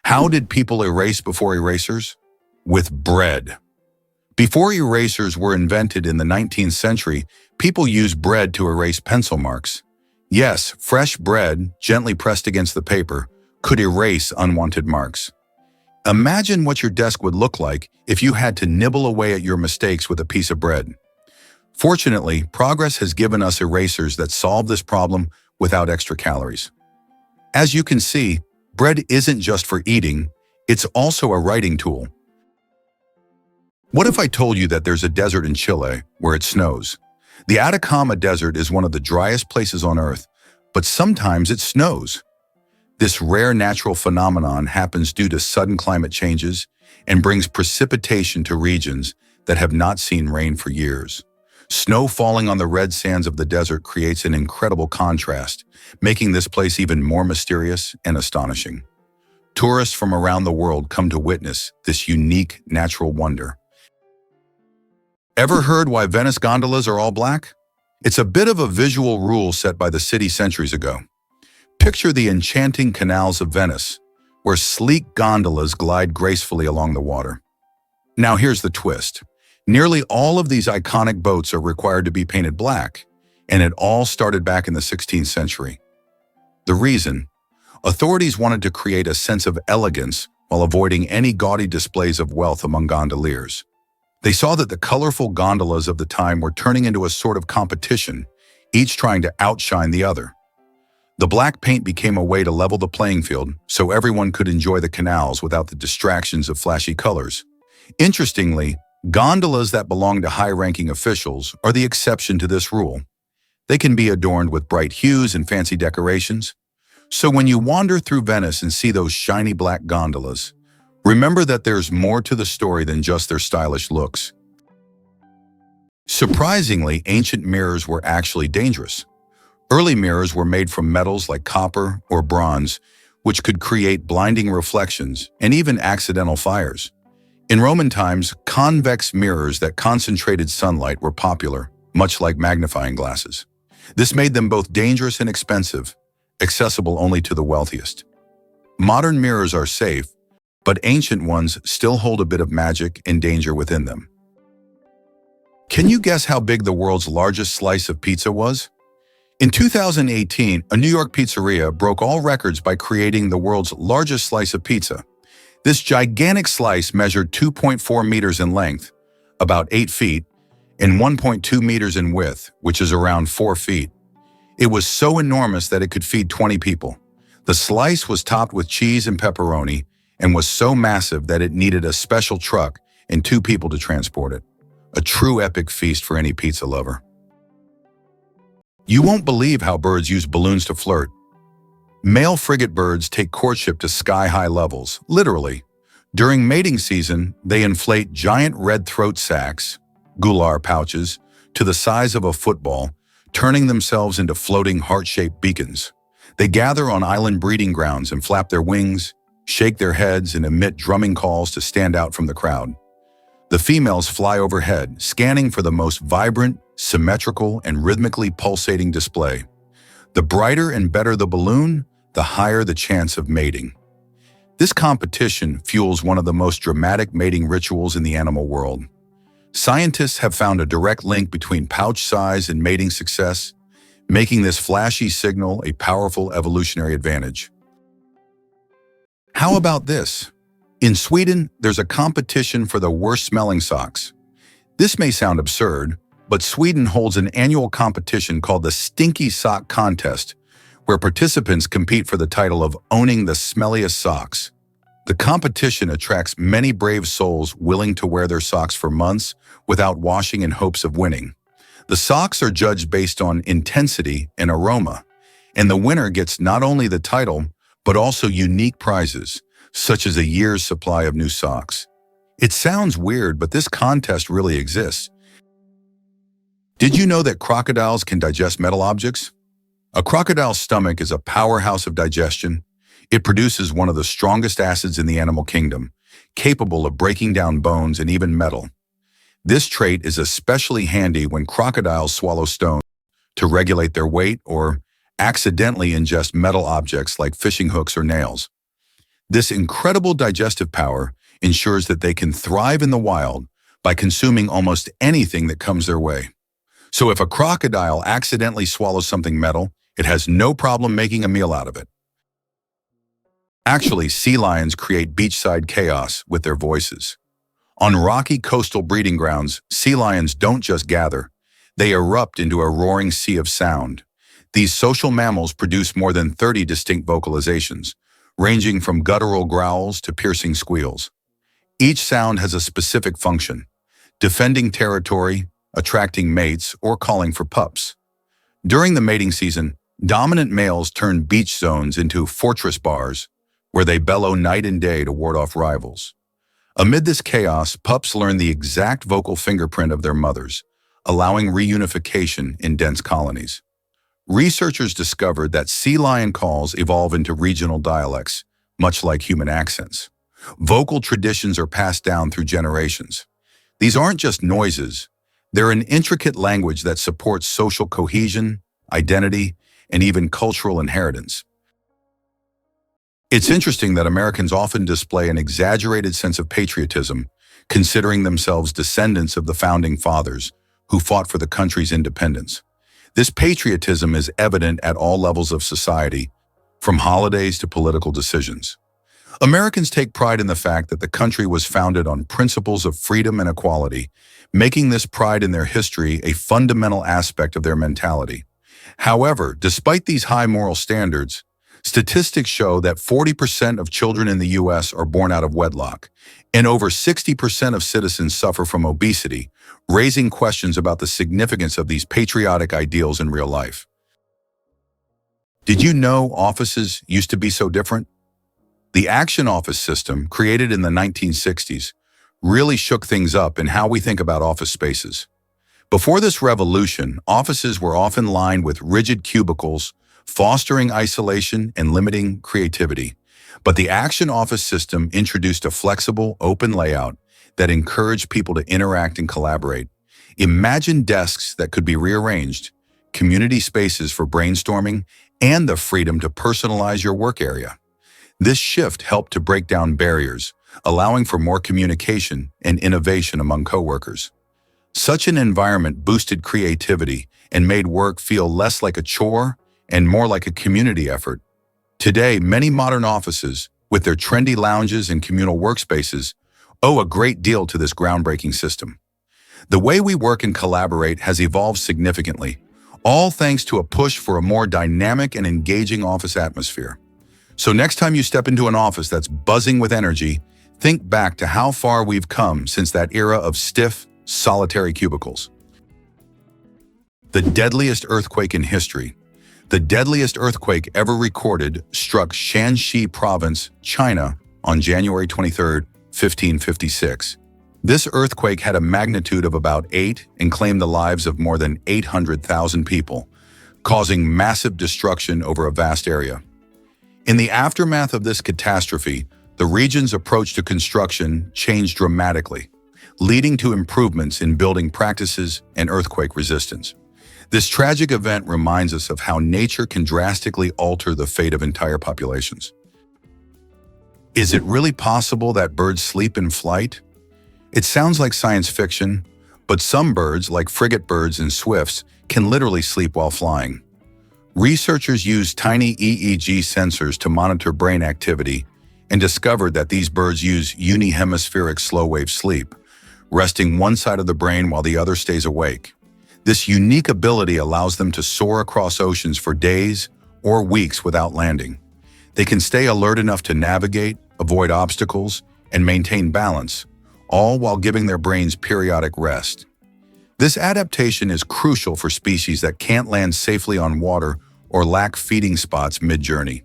How did people erase before erasers? With bread. Before erasers were invented in the 19th century, people used bread to erase pencil marks. Yes, fresh bread, gently pressed against the paper, could erase unwanted marks. Imagine what your desk would look like if you had to nibble away at your mistakes with a piece of bread. Fortunately, progress has given us erasers that solve this problem without extra calories. As you can see, bread isn't just for eating, it's also a writing tool. What if I told you that there's a desert in Chile where it snows? The Atacama Desert is one of the driest places on Earth, but sometimes it snows. This rare natural phenomenon happens due to sudden climate changes and brings precipitation to regions that have not seen rain for years. Snow falling on the red sands of the desert creates an incredible contrast, making this place even more mysterious and astonishing. Tourists from around the world come to witness this unique natural wonder. Ever heard why Venice gondolas are all black? It's a bit of a visual rule set by the city centuries ago. Picture the enchanting canals of Venice, where sleek gondolas glide gracefully along the water. Now here's the twist. Nearly all of these iconic boats are required to be painted black, and it all started back in the 16th century. The reason? Authorities wanted to create a sense of elegance while avoiding any gaudy displays of wealth among gondoliers. They saw that the colorful gondolas of the time were turning into a sort of competition, each trying to outshine the other. The black paint became a way to level the playing field so everyone could enjoy the canals without the distractions of flashy colors. Interestingly, gondolas that belong to high-ranking officials are the exception to this rule. They can be adorned with bright hues and fancy decorations. So when you wander through Venice and see those shiny black gondolas, remember that there's more to the story than just their stylish looks. Surprisingly, ancient mirrors were actually dangerous. Early mirrors were made from metals like copper or bronze, which could create blinding reflections and even accidental fires. In Roman times, convex mirrors that concentrated sunlight were popular, much like magnifying glasses. This made them both dangerous and expensive, accessible only to the wealthiest. Modern mirrors are safe, but ancient ones still hold a bit of magic and danger within them. Can you guess how big the world's largest slice of pizza was? In 2018, a New York pizzeria broke all records by creating the world's largest slice of pizza. This gigantic slice measured 2.4 meters in length, about 8 feet, and 1.2 meters in width, which is around 4 feet. It was so enormous that it could feed 20 people. The slice was topped with cheese and pepperoni and was so massive that it needed a special truck and 2 people to transport it. A true epic feast for any pizza lover. You won't believe how birds use balloons to flirt. Male frigate birds take courtship to sky-high levels, literally. During mating season, they inflate giant red throat sacs, gular pouches, to the size of a football, turning themselves into floating heart-shaped beacons. They gather on island breeding grounds and flap their wings, shake their heads, and emit drumming calls to stand out from the crowd. The females fly overhead, scanning for the most vibrant, symmetrical, and rhythmically pulsating display. The brighter and better the balloon, the higher the chance of mating. This competition fuels one of the most dramatic mating rituals in the animal world. Scientists have found a direct link between pouch size and mating success, making this flashy signal a powerful evolutionary advantage. How about this? In Sweden, there's a competition for the worst-smelling socks. This may sound absurd, but Sweden holds an annual competition called the Stinky Sock Contest, where participants compete for the title of owning the smelliest socks. The competition attracts many brave souls willing to wear their socks for months without washing in hopes of winning. The socks are judged based on intensity and aroma, and the winner gets not only the title, but also unique prizes, such as a year's supply of new socks. It sounds weird, but this contest really exists. Did you know that crocodiles can digest metal objects? A crocodile's stomach is a powerhouse of digestion. It produces one of the strongest acids in the animal kingdom, capable of breaking down bones and even metal. This trait is especially handy when crocodiles swallow stones to regulate their weight or accidentally ingest metal objects like fishing hooks or nails. This incredible digestive power ensures that they can thrive in the wild by consuming almost anything that comes their way. So if a crocodile accidentally swallows something metal, it has no problem making a meal out of it. Actually, sea lions create beachside chaos with their voices. On rocky coastal breeding grounds, sea lions don't just gather, they erupt into a roaring sea of sound. These social mammals produce more than 30 distinct vocalizations, ranging from guttural growls to piercing squeals. Each sound has a specific function: defending territory, attracting mates, or calling for pups. During the mating season, dominant males turn beach zones into fortress bars, where they bellow night and day to ward off rivals. Amid this chaos, pups learn the exact vocal fingerprint of their mothers, allowing reunification in dense colonies. Researchers discovered that sea lion calls evolve into regional dialects, much like human accents. Vocal traditions are passed down through generations. These aren't just noises, they're an intricate language that supports social cohesion, identity, and even cultural inheritance. It's interesting that Americans often display an exaggerated sense of patriotism, considering themselves descendants of the founding fathers who fought for the country's independence. This patriotism is evident at all levels of society, from holidays to political decisions. Americans take pride in the fact that the country was founded on principles of freedom and equality, making this pride in their history a fundamental aspect of their mentality. However, despite these high moral standards, statistics show that 40% of children in the U.S. are born out of wedlock, and over 60% of citizens suffer from obesity, raising questions about the significance of these patriotic ideals in real life. Did you know offices used to be so different? The action office system, created in the 1960s, really shook things up in how we think about office spaces. Before this revolution, offices were often lined with rigid cubicles, fostering isolation and limiting creativity. But the action office system introduced a flexible, open layout that encouraged people to interact and collaborate. Imagine desks that could be rearranged, community spaces for brainstorming, and the freedom to personalize your work area. This shift helped to break down barriers, allowing for more communication and innovation among coworkers. Such an environment boosted creativity and made work feel less like a chore and more like a community effort. Today, many modern offices, with their trendy lounges and communal workspaces, owe a great deal to this groundbreaking system. The way we work and collaborate has evolved significantly, all thanks to a push for a more dynamic and engaging office atmosphere. So next time you step into an office that's buzzing with energy, think back to how far we've come since that era of stiff, solitary cubicles. The deadliest earthquake in history. The deadliest earthquake ever recorded struck Shanxi Province, China, on January 23, 1556. This earthquake had a magnitude of about 8 and claimed the lives of more than 800,000 people, causing massive destruction over a vast area. In the aftermath of this catastrophe, the region's approach to construction changed dramatically, leading to improvements in building practices and earthquake resistance. This tragic event reminds us of how nature can drastically alter the fate of entire populations. Is it really possible that birds sleep in flight? It sounds like science fiction, but some birds, like frigate birds and swifts, can literally sleep while flying. Researchers used tiny EEG sensors to monitor brain activity and discovered that these birds use unihemispheric slow-wave sleep, resting one side of the brain while the other stays awake. This unique ability allows them to soar across oceans for days or weeks without landing. They can stay alert enough to navigate, avoid obstacles, and maintain balance, all while giving their brains periodic rest. This adaptation is crucial for species that can't land safely on water or lack feeding spots mid-journey.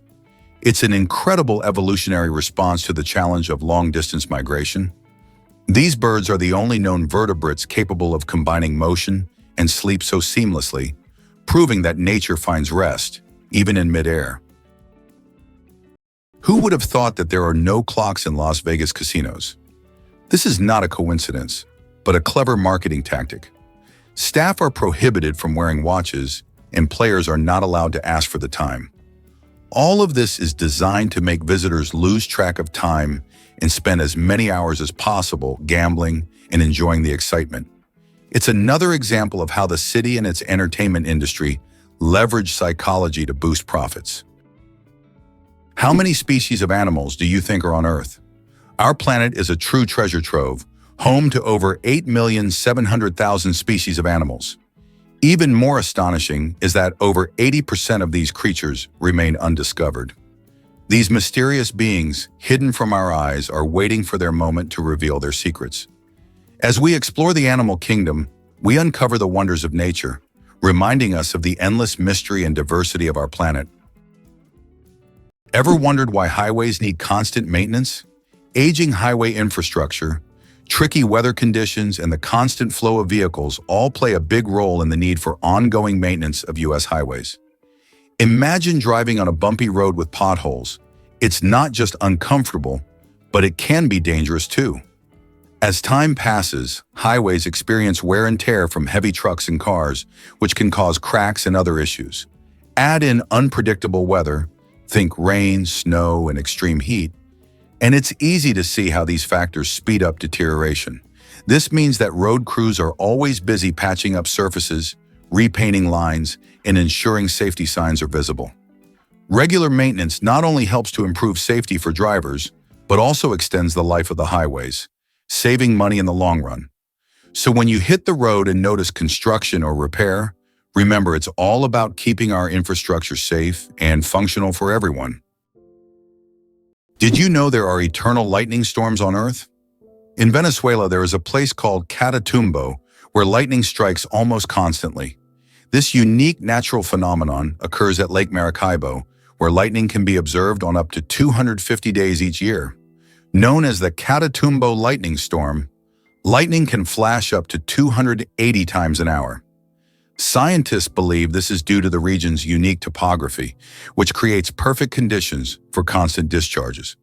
It's an incredible evolutionary response to the challenge of long-distance migration. These birds are the only known vertebrates capable of combining motion and sleep so seamlessly, proving that nature finds rest, even in midair. Who would have thought that there are no clocks in Las Vegas casinos? This is not a coincidence, but a clever marketing tactic. Staff are prohibited from wearing watches, and players are not allowed to ask for the time. All of this is designed to make visitors lose track of time and spend as many hours as possible gambling and enjoying the excitement. It's another example of how the city and its entertainment industry leverage psychology to boost profits. How many species of animals do you think are on Earth? Our planet is a true treasure trove, home to over 8,700,000 species of animals. Even more astonishing is that over 80% of these creatures remain undiscovered. These mysterious beings, hidden from our eyes, are waiting for their moment to reveal their secrets. As we explore the animal kingdom, we uncover the wonders of nature, reminding us of the endless mystery and diversity of our planet. Ever wondered why highways need constant maintenance? Aging highway infrastructure, tricky weather conditions, and the constant flow of vehicles all play a big role in the need for ongoing maintenance of U.S. highways. Imagine driving on a bumpy road with potholes. It's not just uncomfortable, but it can be dangerous too. As time passes, highways experience wear and tear from heavy trucks and cars, which can cause cracks and other issues. Add in unpredictable weather, think rain, snow, and extreme heat, and it's easy to see how these factors speed up deterioration. This means that road crews are always busy patching up surfaces, repainting lines, and ensuring safety signs are visible. Regular maintenance not only helps to improve safety for drivers, but also extends the life of the highways, saving money in the long run. So when you hit the road and notice construction or repair, remember it's all about keeping our infrastructure safe and functional for everyone. Did you know there are eternal lightning storms on Earth? In Venezuela, there is a place called Catatumbo where lightning strikes almost constantly. This unique natural phenomenon occurs at Lake Maracaibo, where lightning can be observed on up to 250 days each year. Known as the Catatumbo lightning storm, lightning can flash up to 280 times an hour. Scientists believe this is due to the region's unique topography, which creates perfect conditions for constant discharges.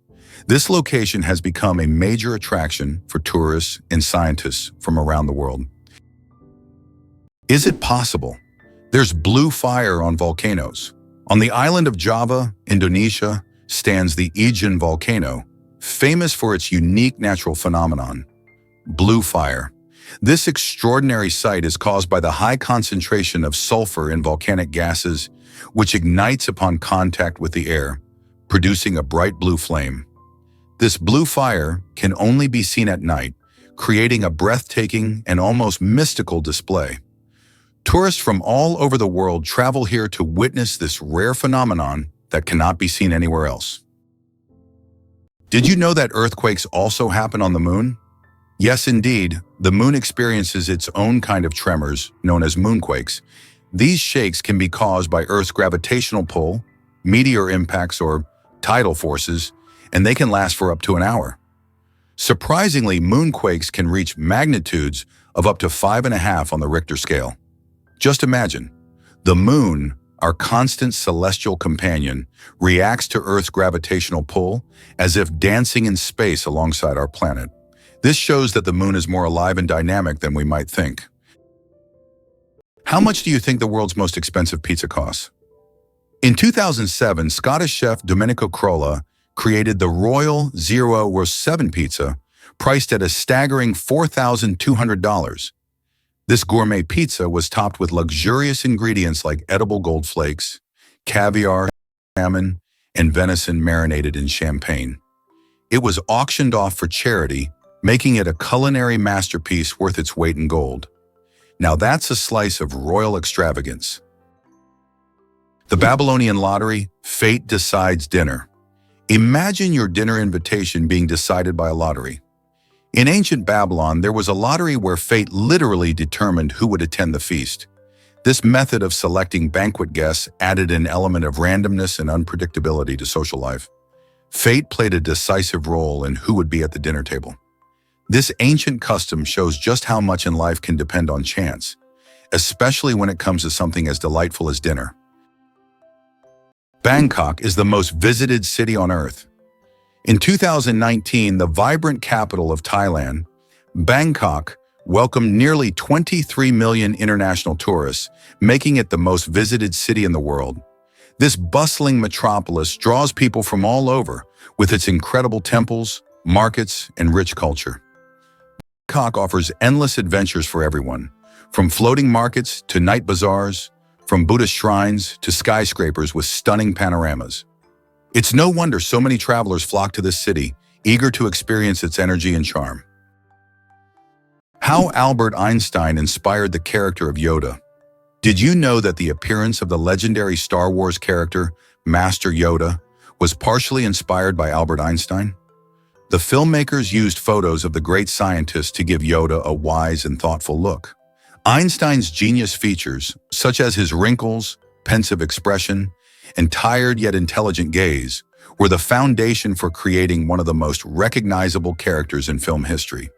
This location has become a major attraction for tourists and scientists from around the world. Is it possible? There's blue fire on volcanoes. On the island of Java, Indonesia, stands the Ijen volcano, famous for its unique natural phenomenon, blue fire. This extraordinary sight is caused by the high concentration of sulfur in volcanic gases, which ignites upon contact with the air, producing a bright blue flame. This blue fire can only be seen at night, creating a breathtaking and almost mystical display. Tourists from all over the world travel here to witness this rare phenomenon that cannot be seen anywhere else. Did you know that earthquakes also happen on the moon? Yes, indeed, the moon experiences its own kind of tremors, known as moonquakes. These shakes can be caused by Earth's gravitational pull, meteor impacts, or tidal forces, and they can last for up to an hour. Surprisingly, moonquakes can reach magnitudes of up to 5.5 on the Richter scale. Just imagine, the moon, our constant celestial companion, reacts to Earth's gravitational pull as if dancing in space alongside our planet. This shows that the moon is more alive and dynamic than we might think. How much do you think the world's most expensive pizza costs? In 2007, Scottish chef Domenico Crolla created the Royal 007 pizza, priced at a staggering $4,200. This gourmet pizza was topped with luxurious ingredients like edible gold flakes, caviar, salmon, and venison marinated in champagne. It was auctioned off for charity, making it a culinary masterpiece worth its weight in gold. Now that's a slice of royal extravagance. The Babylonian lottery, fate decides dinner. Imagine your dinner invitation being decided by a lottery. In ancient Babylon, there was a lottery where fate literally determined who would attend the feast. This method of selecting banquet guests added an element of randomness and unpredictability to social life. Fate played a decisive role in who would be at the dinner table. This ancient custom shows just how much in life can depend on chance, especially when it comes to something as delightful as dinner. Bangkok is the most visited city on Earth. In 2019, the vibrant capital of Thailand, Bangkok, welcomed nearly 23 million international tourists, making it the most visited city in the world. This bustling metropolis draws people from all over with its incredible temples, markets, and rich culture. Bangkok offers endless adventures for everyone, from floating markets to night bazaars, from Buddhist shrines to skyscrapers with stunning panoramas. It's no wonder so many travelers flock to this city, eager to experience its energy and charm. How Albert Einstein inspired the character of Yoda. Did you know that the appearance of the legendary Star Wars character, Master Yoda, was partially inspired by Albert Einstein? The filmmakers used photos of the great scientist to give Yoda a wise and thoughtful look. Einstein's genius features, such as his wrinkles, pensive expression, and tired yet intelligent gaze, were the foundation for creating one of the most recognizable characters in film history.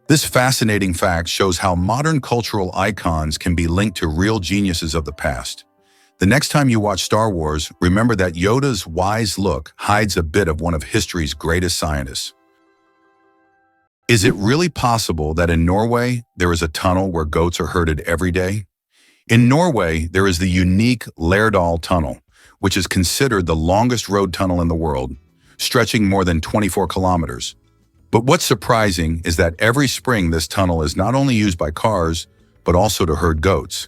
This fascinating fact shows how modern cultural icons can be linked to real geniuses of the past. The next time you watch Star Wars, remember that Yoda's wise look hides a bit of one of history's greatest scientists. Is it really possible that in Norway, there is a tunnel where goats are herded every day? In Norway, there is the unique Lærdal Tunnel, which is considered the longest road tunnel in the world, stretching more than 24 kilometers. But what's surprising is that every spring this tunnel is not only used by cars, but also to herd goats.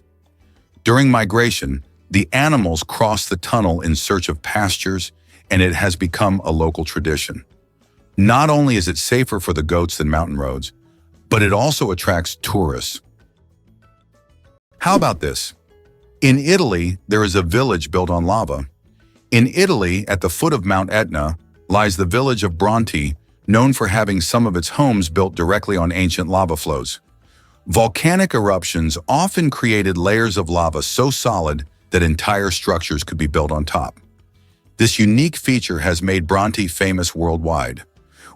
During migration, the animals cross the tunnel in search of pastures, and it has become a local tradition. Not only is it safer for the goats than mountain roads, but it also attracts tourists. How about this? In Italy, there is a village built on lava. In Italy, at the foot of Mount Etna, lies the village of Bronte, known for having some of its homes built directly on ancient lava flows. Volcanic eruptions often created layers of lava so solid that entire structures could be built on top. This unique feature has made Bronte famous worldwide.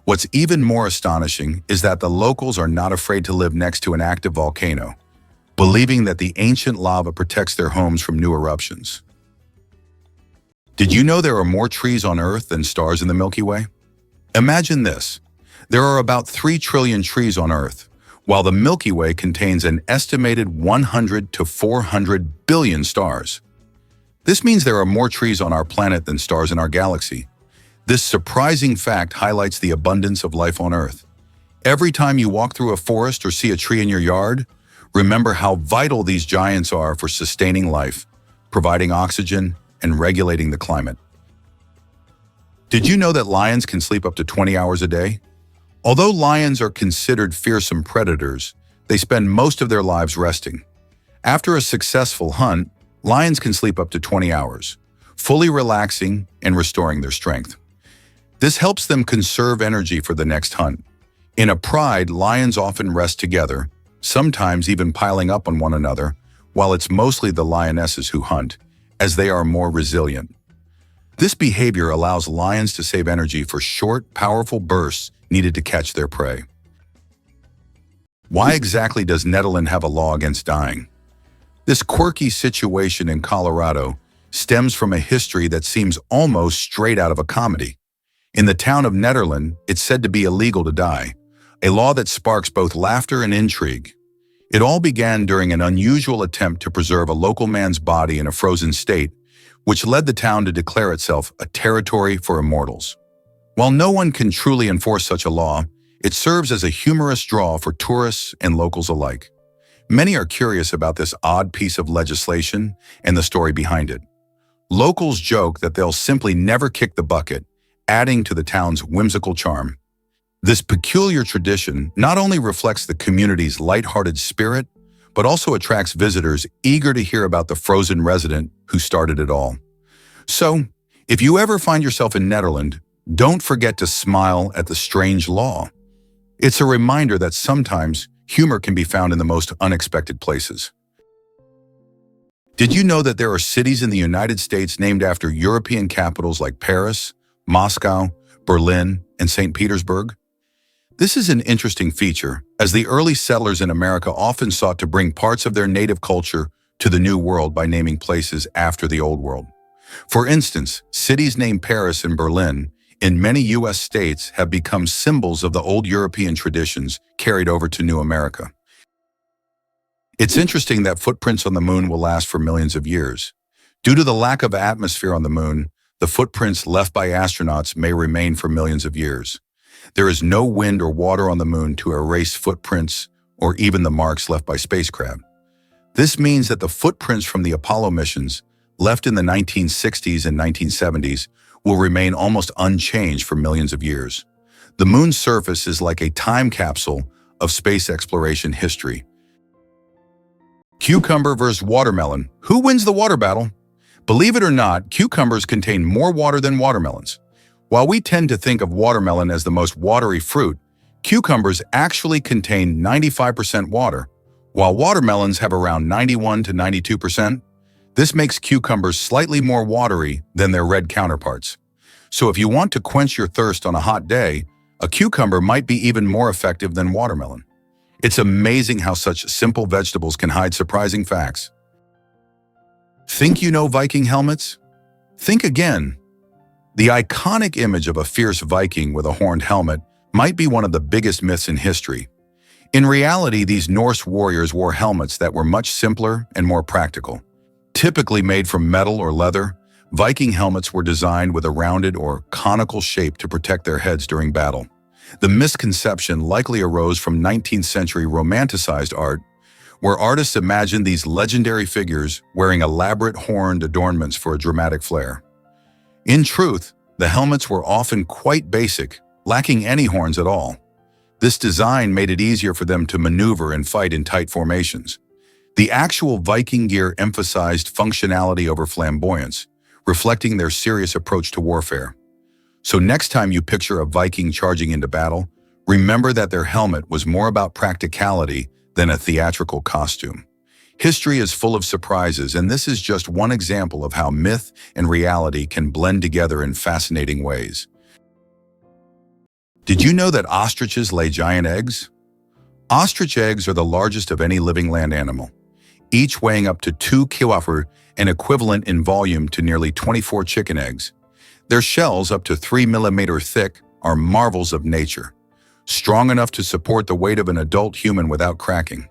What's even more astonishing is that the locals are not afraid to live next to an active volcano, believing that the ancient lava protects their homes from new eruptions. Did you know there are more trees on Earth than stars in the Milky Way? Imagine this. There are about 3 trillion trees on Earth, while the Milky Way contains an estimated 100 to 400 billion stars. This means there are more trees on our planet than stars in our galaxy. This surprising fact highlights the abundance of life on Earth. Every time you walk through a forest or see a tree in your yard, remember how vital these giants are for sustaining life, providing oxygen, and regulating the climate. Did you know that lions can sleep up to 20 hours a day? Although lions are considered fearsome predators, they spend most of their lives resting. After a successful hunt, lions can sleep up to 20 hours, fully relaxing and restoring their strength. This helps them conserve energy for the next hunt. In a pride, lions often rest together, sometimes even piling up on one another, while it's mostly the lionesses who hunt, as they are more resilient. This behavior allows lions to save energy for short, powerful bursts needed to catch their prey. Why exactly does Netherlands have a law against dying? This quirky situation in Colorado stems from a history that seems almost straight out of a comedy. In the town of Netherlands, it's said to be illegal to die, a law that sparks both laughter and intrigue. It all began during an unusual attempt to preserve a local man's body in a frozen state, which led the town to declare itself a territory for immortals. While no one can truly enforce such a law, it serves as a humorous draw for tourists and locals alike. Many are curious about this odd piece of legislation and the story behind it. Locals joke that they'll simply never kick the bucket, adding to the town's whimsical charm. This peculiar tradition not only reflects the community's lighthearted spirit, but also attracts visitors eager to hear about the frozen resident who started it all. So, if you ever find yourself in Netherlands, don't forget to smile at the strange law. It's a reminder that sometimes humor can be found in the most unexpected places. Did you know that there are cities in the United States named after European capitals like Paris, Moscow, Berlin, and St. Petersburg? This is an interesting feature, as the early settlers in America often sought to bring parts of their native culture to the New World by naming places after the Old World. For instance, cities named Paris and Berlin in many U.S. states have become symbols of the old European traditions carried over to New America. It's interesting that footprints on the moon will last for millions of years. Due to the lack of atmosphere on the moon, the footprints left by astronauts may remain for millions of years. There is no wind or water on the moon to erase footprints or even the marks left by spacecraft. This means that the footprints from the Apollo missions, left in the 1960s and 1970s, will remain almost unchanged for millions of years. The moon's surface is like a time capsule of space exploration history. Cucumber versus watermelon. Who wins the water battle? Believe it or not, cucumbers contain more water than watermelons. While we tend to think of watermelon as the most watery fruit, cucumbers actually contain 95% water, while watermelons have around 91 to 92%. This makes cucumbers slightly more watery than their red counterparts. So if you want to quench your thirst on a hot day, a cucumber might be even more effective than watermelon. It's amazing how such simple vegetables can hide surprising facts. Think you know Viking helmets? Think again. The iconic image of a fierce Viking with a horned helmet might be one of the biggest myths in history. In reality, these Norse warriors wore helmets that were much simpler and more practical. Typically made from metal or leather, Viking helmets were designed with a rounded or conical shape to protect their heads during battle. The misconception likely arose from 19th century romanticized art, where artists imagined these legendary figures wearing elaborate horned adornments for a dramatic flair. In truth, the helmets were often quite basic, lacking any horns at all. This design made it easier for them to maneuver and fight in tight formations. The actual Viking gear emphasized functionality over flamboyance, reflecting their serious approach to warfare. So next time you picture a Viking charging into battle, remember that their helmet was more about practicality than a theatrical costume. History is full of surprises, and this is just one example of how myth and reality can blend together in fascinating ways. Did you know that ostriches lay giant eggs? Ostrich eggs are the largest of any living land animal, each weighing up to 2 kilograms and equivalent in volume to nearly 24 chicken eggs. Their shells, up to 3 millimeters thick, are marvels of nature, strong enough to support the weight of an adult human without cracking.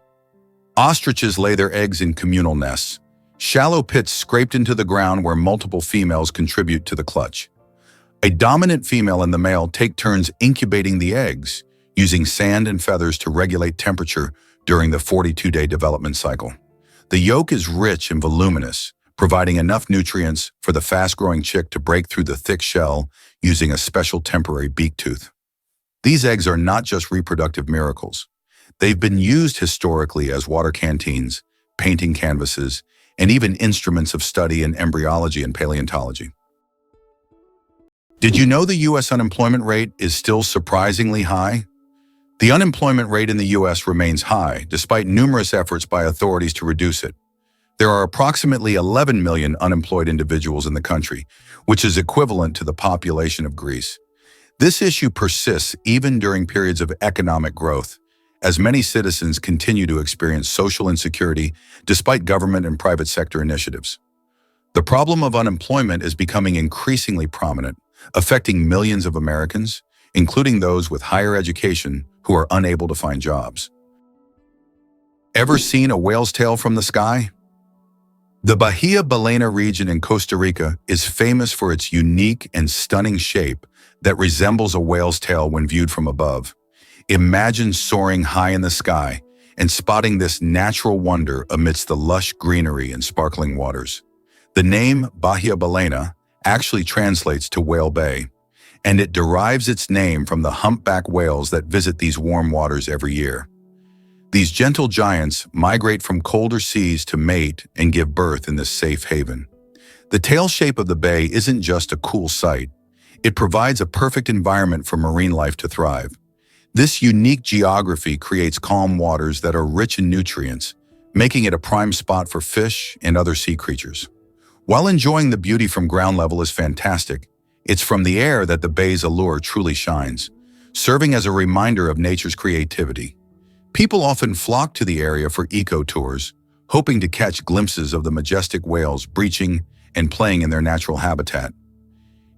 Ostriches lay their eggs in communal nests, shallow pits scraped into the ground where multiple females contribute to the clutch. A dominant female and the male take turns incubating the eggs, using sand and feathers to regulate temperature during the 42-day development cycle. The yolk is rich and voluminous, providing enough nutrients for the fast-growing chick to break through the thick shell using a special temporary beak tooth. These eggs are not just reproductive miracles. They've been used historically as water canteens, painting canvases, and even instruments of study in embryology and paleontology. Did you know the U.S. unemployment rate is still surprisingly high? The unemployment rate in the U.S. remains high, despite numerous efforts by authorities to reduce it. There are approximately 11 million unemployed individuals in the country, which is equivalent to the population of Greece. This issue persists even during periods of economic growth, as many citizens continue to experience social insecurity despite government and private sector initiatives. The problem of unemployment is becoming increasingly prominent, affecting millions of Americans, including those with higher education who are unable to find jobs. Ever seen a whale's tail from the sky? The Bahia Ballena region in Costa Rica is famous for its unique and stunning shape that resembles a whale's tail when viewed from above. Imagine soaring high in the sky and spotting this natural wonder amidst the lush greenery and sparkling waters. The name Bahia Ballena actually translates to Whale Bay, and it derives its name from the humpback whales that visit these warm waters every year. These gentle giants migrate from colder seas to mate and give birth in this safe haven. The tail shape of the bay isn't just a cool sight. It provides a perfect environment for marine life to thrive. This unique geography creates calm waters that are rich in nutrients, making it a prime spot for fish and other sea creatures. While enjoying the beauty from ground level is fantastic, it's from the air that the bay's allure truly shines, serving as a reminder of nature's creativity. People often flock to the area for eco-tours, hoping to catch glimpses of the majestic whales breaching and playing in their natural habitat.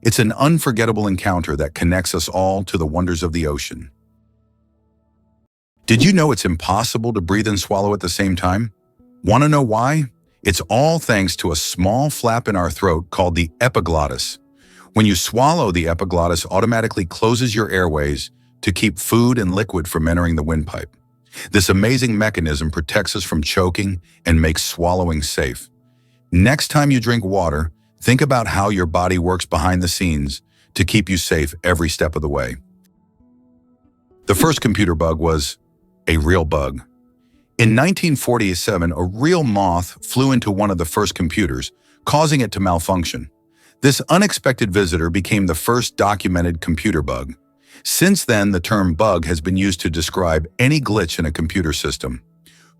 It's an unforgettable encounter that connects us all to the wonders of the ocean. Did you know it's impossible to breathe and swallow at the same time? Want to know why? It's all thanks to a small flap in our throat called the epiglottis. When you swallow, the epiglottis automatically closes your airways to keep food and liquid from entering the windpipe. This amazing mechanism protects us from choking and makes swallowing safe. Next time you drink water, think about how your body works behind the scenes to keep you safe every step of the way. The first computer bug was a real bug. In 1947, a real moth flew into one of the first computers, causing it to malfunction. This unexpected visitor became the first documented computer bug. Since then, the term bug has been used to describe any glitch in a computer system.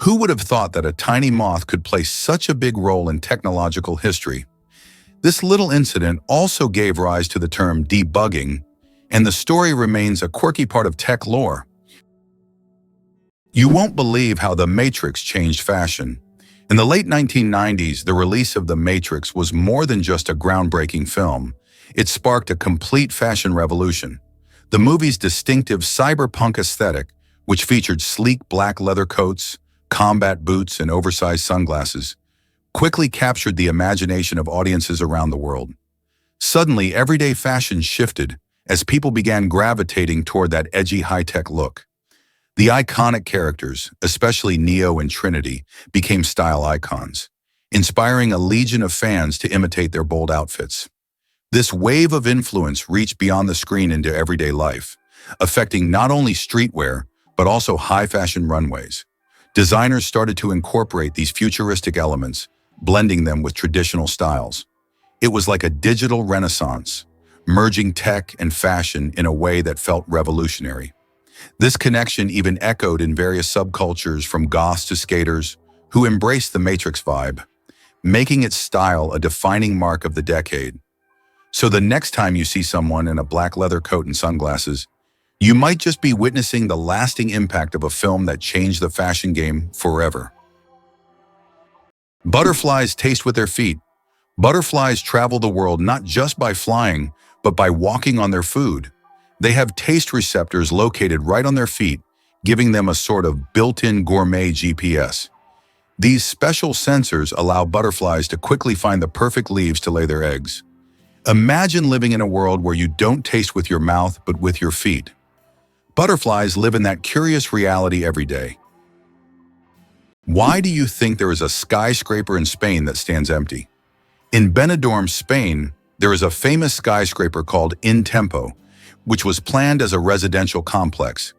Who would have thought that a tiny moth could play such a big role in technological history? This little incident also gave rise to the term debugging, and the story remains a quirky part of tech lore. You won't believe how The Matrix changed fashion. In the late 1990s, the release of The Matrix was more than just a groundbreaking film. It sparked a complete fashion revolution. The movie's distinctive cyberpunk aesthetic, which featured sleek black leather coats, combat boots, and oversized sunglasses, quickly captured the imagination of audiences around the world. Suddenly, everyday fashion shifted as people began gravitating toward that edgy high-tech look. The iconic characters, especially Neo and Trinity, became style icons, inspiring a legion of fans to imitate their bold outfits. This wave of influence reached beyond the screen into everyday life, affecting not only streetwear, but also high-fashion runways. Designers started to incorporate these futuristic elements, blending them with traditional styles. It was like a digital renaissance, merging tech and fashion in a way that felt revolutionary. This connection even echoed in various subcultures from goths to skaters, who embraced the Matrix vibe, making its style a defining mark of the decade. So the next time you see someone in a black leather coat and sunglasses, you might just be witnessing the lasting impact of a film that changed the fashion game forever. Butterflies taste with their feet. Butterflies travel the world not just by flying, but by walking on their food. They have taste receptors located right on their feet, giving them a sort of built-in gourmet GPS. These special sensors allow butterflies to quickly find the perfect leaves to lay their eggs. Imagine living in a world where you don't taste with your mouth, but with your feet. Butterflies live in that curious reality every day. Why do you think there is a skyscraper in Spain that stands empty? In Benidorm, Spain, there is a famous skyscraper called In Tempo, which was planned as a residential complex.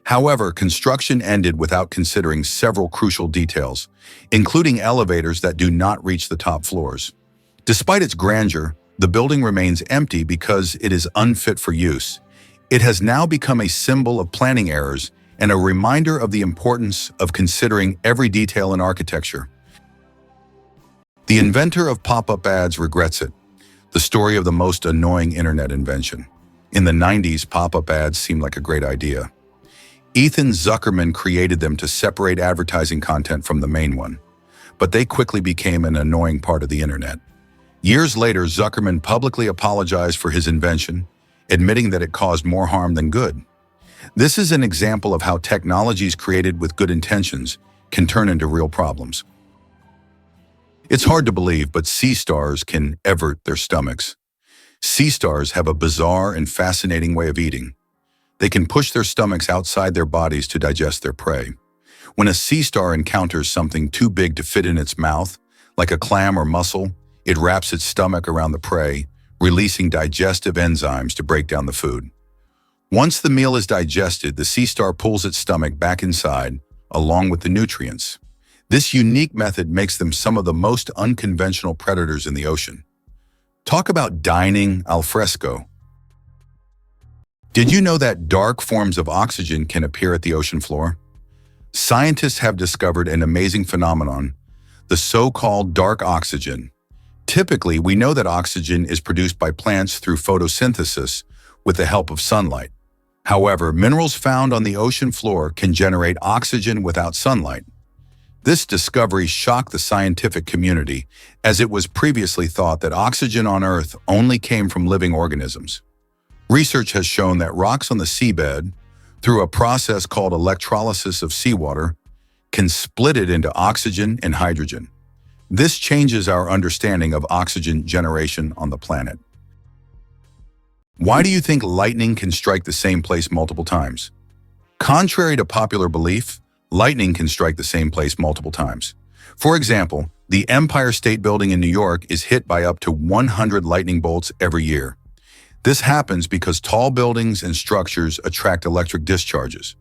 However, construction ended without considering several crucial details, including elevators that do not reach the top floors. Despite its grandeur, the building remains empty because it is unfit for use. It has now become a symbol of planning errors and a reminder of the importance of considering every detail in architecture. The inventor of pop-up ads regrets it. The story of the most annoying internet invention. In the 90s, pop-up ads seemed like a great idea. Ethan Zuckerman created them to separate advertising content from the main one, but they quickly became an annoying part of the internet. Years later, Zuckerman publicly apologized for his invention, admitting that it caused more harm than good. This is an example of how technologies created with good intentions can turn into real problems. It's hard to believe, but sea stars can evert their stomachs. Sea stars have a bizarre and fascinating way of eating. They can push their stomachs outside their bodies to digest their prey. When a sea star encounters something too big to fit in its mouth, like a clam or mussel, it wraps its stomach around the prey, releasing digestive enzymes to break down the food. Once the meal is digested, the sea star pulls its stomach back inside, along with the nutrients. This unique method makes them some of the most unconventional predators in the ocean. Talk about dining al fresco. Did you know that dark forms of oxygen can appear at the ocean floor? Scientists have discovered an amazing phenomenon, the so-called dark oxygen. Typically, we know that oxygen is produced by plants through photosynthesis with the help of sunlight. However, minerals found on the ocean floor can generate oxygen without sunlight. This discovery shocked the scientific community, as it was previously thought that oxygen on Earth only came from living organisms. Research has shown that rocks on the seabed, through a process called electrolysis of seawater, can split it into oxygen and hydrogen. This changes our understanding of oxygen generation on the planet. Why do you think lightning can strike the same place multiple times? Contrary to popular belief, lightning can strike the same place multiple times. For example, the Empire State Building in New York is hit by up to 100 lightning bolts every year. This happens because tall buildings and structures attract electric discharges.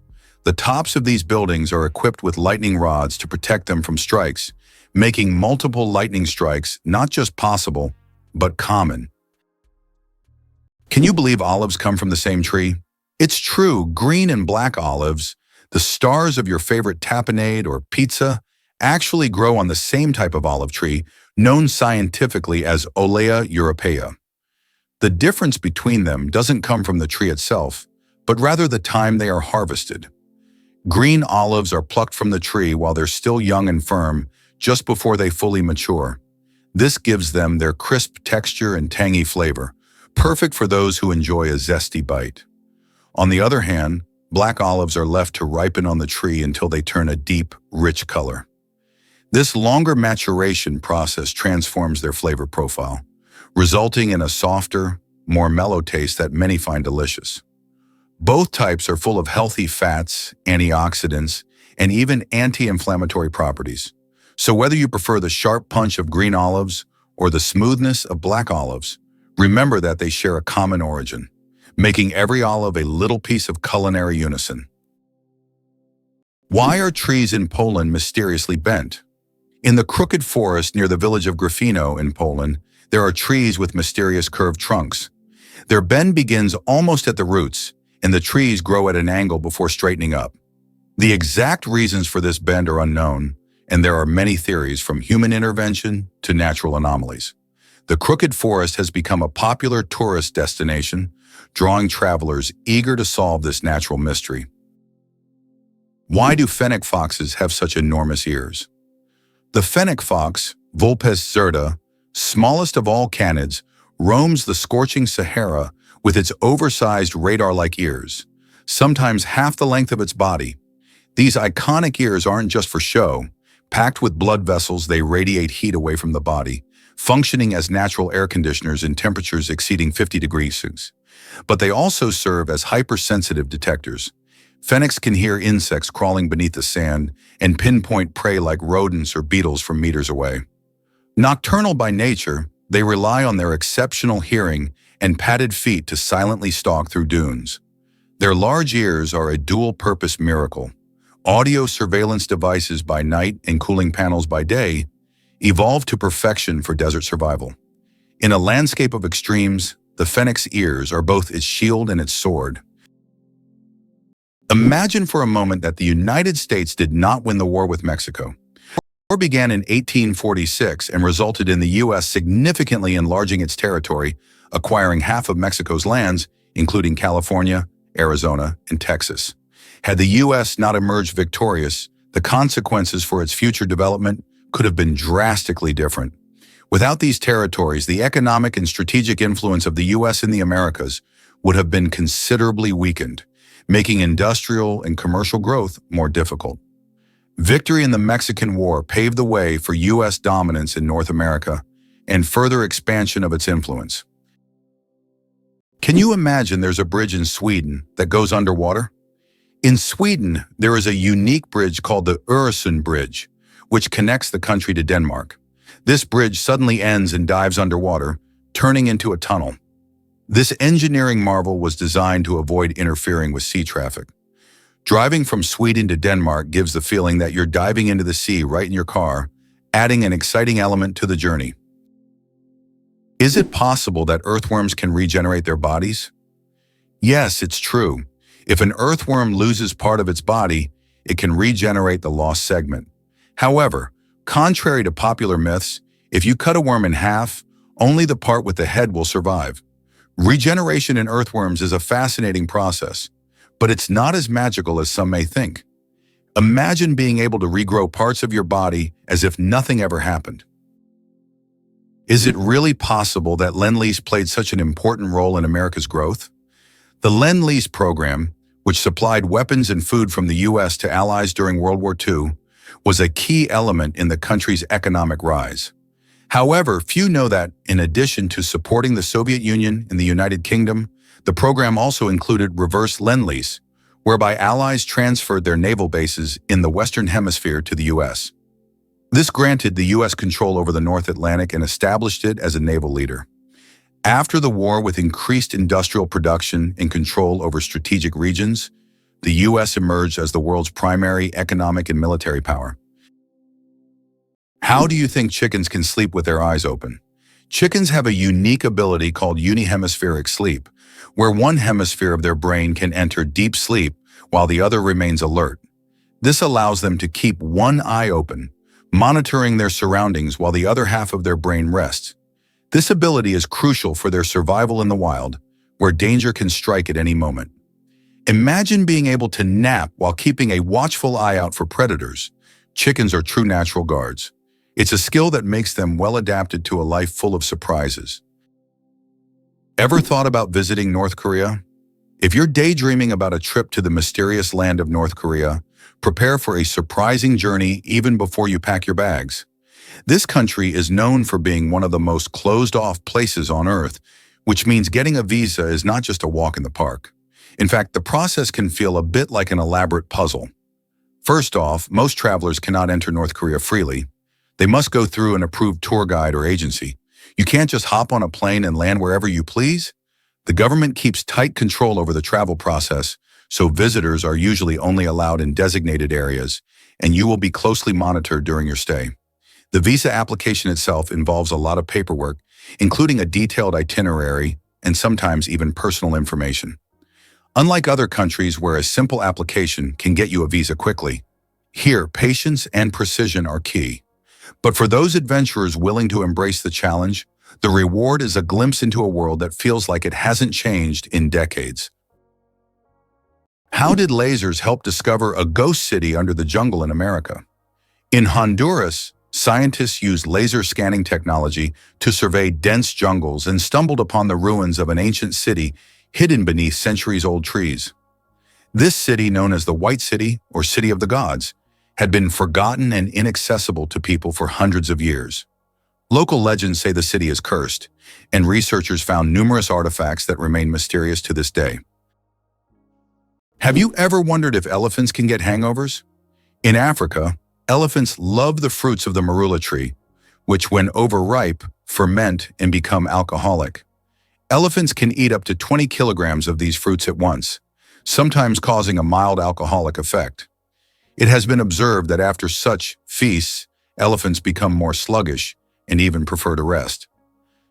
The tops of these buildings are equipped with lightning rods to protect them from strikes, making multiple lightning strikes not just possible, but common. Can you believe olives come from the same tree? It's true, green and black olives, the stars of your favorite tapenade or pizza, actually grow on the same type of olive tree, known scientifically as Olea europaea. The difference between them doesn't come from the tree itself, but rather the time they are harvested. Green olives are plucked from the tree while they're still young and firm, just before they fully mature. This gives them their crisp texture and tangy flavor, perfect for those who enjoy a zesty bite. On the other hand, black olives are left to ripen on the tree until they turn a deep, rich color. This longer maturation process transforms their flavor profile, resulting in a softer, more mellow taste that many find delicious. Both types are full of healthy fats, antioxidants, and even anti-inflammatory properties. So whether you prefer the sharp punch of green olives or the smoothness of black olives, remember that they share a common origin, making every olive a little piece of culinary unison. Why are trees in Poland mysteriously bent? In the crooked forest near the village of Gryfino in Poland, there are trees with mysterious curved trunks. Their bend begins almost at the roots, and the trees grow at an angle before straightening up. The exact reasons for this bend are unknown, and there are many theories from human intervention to natural anomalies. The crooked forest has become a popular tourist destination, drawing travelers eager to solve this natural mystery. Why do fennec foxes have such enormous ears? The fennec fox, Vulpes zerta, smallest of all canids, roams the scorching Sahara with its oversized radar-like ears, sometimes half the length of its body. These iconic ears aren't just for show. Packed with blood vessels, they radiate heat away from the body, functioning as natural air conditioners in temperatures exceeding 50 degrees. But they also serve as hypersensitive detectors. Fennecs can hear insects crawling beneath the sand and pinpoint prey like rodents or beetles from meters away. Nocturnal by nature, they rely on their exceptional hearing and padded feet to silently stalk through dunes. Their large ears are a dual-purpose miracle. Audio surveillance devices by night and cooling panels by day evolved to perfection for desert survival. In a landscape of extremes, the fennec's ears are both its shield and its sword. Imagine for a moment that the United States did not win the war with Mexico. The war began in 1846 and resulted in the U.S. significantly enlarging its territory, acquiring half of Mexico's lands, including California, Arizona, and Texas. Had the U.S. not emerged victorious, the consequences for its future development could have been drastically different. Without these territories, the economic and strategic influence of the U.S. in the Americas would have been considerably weakened, making industrial and commercial growth more difficult. Victory in the Mexican War paved the way for U.S. dominance in North America and further expansion of its influence. Can you imagine there's a bridge in Sweden that goes underwater? In Sweden, there is a unique bridge called the Öresund Bridge, which connects the country to Denmark. This bridge suddenly ends and dives underwater, turning into a tunnel. This engineering marvel was designed to avoid interfering with sea traffic. Driving from Sweden to Denmark gives the feeling that you're diving into the sea right in your car, adding an exciting element to the journey. Is it possible that earthworms can regenerate their bodies? Yes, it's true. If an earthworm loses part of its body, it can regenerate the lost segment. However, contrary to popular myths, if you cut a worm in half, only the part with the head will survive. Regeneration in earthworms is a fascinating process, but it's not as magical as some may think. Imagine being able to regrow parts of your body as if nothing ever happened. Is it really possible that Lend-Lease played such an important role in America's growth? The Lend-Lease program, which supplied weapons and food from the U.S. to allies during World War II, was a key element in the country's economic rise. However, few know that, in addition to supporting the Soviet Union and the United Kingdom, the program also included reverse lend-lease, whereby allies transferred their naval bases in the Western Hemisphere to the U.S. This granted the U.S. control over the North Atlantic and established it as a naval leader. After the war, with increased industrial production and control over strategic regions, the U.S. emerged as the world's primary economic and military power. How do you think chickens can sleep with their eyes open? Chickens have a unique ability called unihemispheric sleep, where one hemisphere of their brain can enter deep sleep while the other remains alert. This allows them to keep one eye open, monitoring their surroundings while the other half of their brain rests. This ability is crucial for their survival in the wild, where danger can strike at any moment. Imagine being able to nap while keeping a watchful eye out for predators. Chickens are true natural guards. It's a skill that makes them well adapted to a life full of surprises. Ever thought about visiting North Korea? If you're daydreaming about a trip to the mysterious land of North Korea, prepare for a surprising journey even before you pack your bags. This country is known for being one of the most closed-off places on Earth, which means getting a visa is not just a walk in the park. In fact, the process can feel a bit like an elaborate puzzle. First off, most travelers cannot enter North Korea freely. They must go through an approved tour guide or agency. You can't just hop on a plane and land wherever you please. The government keeps tight control over the travel process, so visitors are usually only allowed in designated areas, and you will be closely monitored during your stay. The visa application itself involves a lot of paperwork, including a detailed itinerary and sometimes even personal information. Unlike other countries where a simple application can get you a visa quickly, here patience and precision are key. But for those adventurers willing to embrace the challenge, the reward is a glimpse into a world that feels like it hasn't changed in decades. How did lasers help discover a ghost city under the jungle in America? In Honduras, scientists used laser scanning technology to survey dense jungles and stumbled upon the ruins of an ancient city hidden beneath centuries-old trees. This city, known as the White City or City of the Gods, had been forgotten and inaccessible to people for hundreds of years. Local legends say the city is cursed, and researchers found numerous artifacts that remain mysterious to this day. Have you ever wondered if elephants can get hangovers? In Africa, elephants love the fruits of the marula tree, which, when overripe, ferment and become alcoholic. Elephants can eat up to 20 kilograms of these fruits at once, sometimes causing a mild alcoholic effect. It has been observed that after such feasts, elephants become more sluggish and even prefer to rest.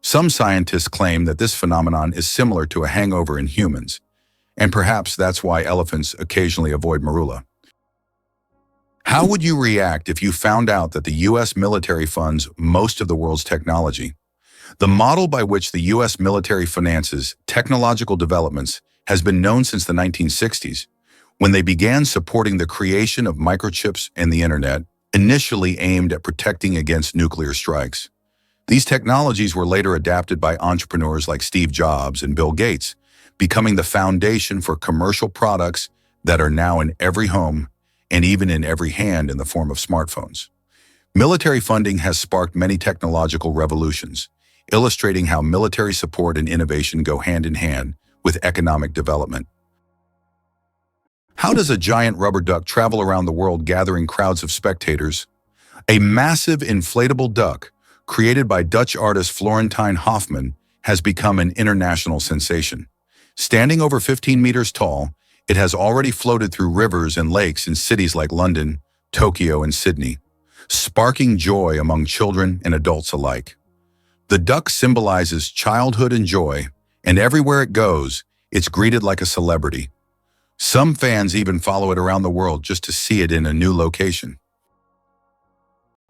Some scientists claim that this phenomenon is similar to a hangover in humans, and perhaps that's why elephants occasionally avoid marula. How would you react if you found out that the U.S. military funds most of the world's technology? The model by which the U.S. military finances technological developments has been known since the 1960s, when they began supporting the creation of microchips and the internet, initially aimed at protecting against nuclear strikes. These technologies were later adapted by entrepreneurs like Steve Jobs and Bill Gates, becoming the foundation for commercial products that are now in every home and even in every hand in the form of smartphones. Military funding has sparked many technological revolutions, illustrating how military support and innovation go hand in hand with economic development. How does a giant rubber duck travel around the world gathering crowds of spectators? A massive inflatable duck, created by Dutch artist Florentine Hofmann, has become an international sensation. Standing over 15 meters tall, it has already floated through rivers and lakes in cities like London, Tokyo, and Sydney, sparking joy among children and adults alike. The duck symbolizes childhood and joy, and everywhere it goes, it's greeted like a celebrity. Some fans even follow it around the world just to see it in a new location.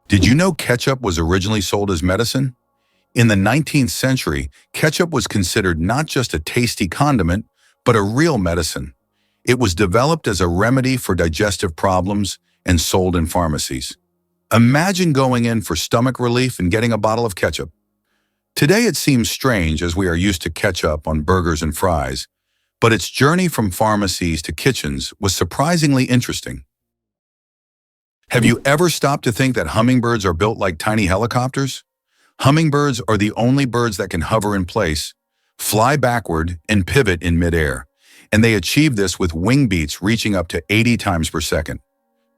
Did you know ketchup was originally sold as medicine? In the 19th century, ketchup was considered not just a tasty condiment, but a real medicine. It was developed as a remedy for digestive problems and sold in pharmacies. Imagine going in for stomach relief and getting a bottle of ketchup. Today it seems strange as we are used to ketchup on burgers and fries, but its journey from pharmacies to kitchens was surprisingly interesting. Have you ever stopped to think that hummingbirds are built like tiny helicopters? Hummingbirds are the only birds that can hover in place, fly backward, and pivot in midair, and they achieve this with wing beats reaching up to 80 times per second.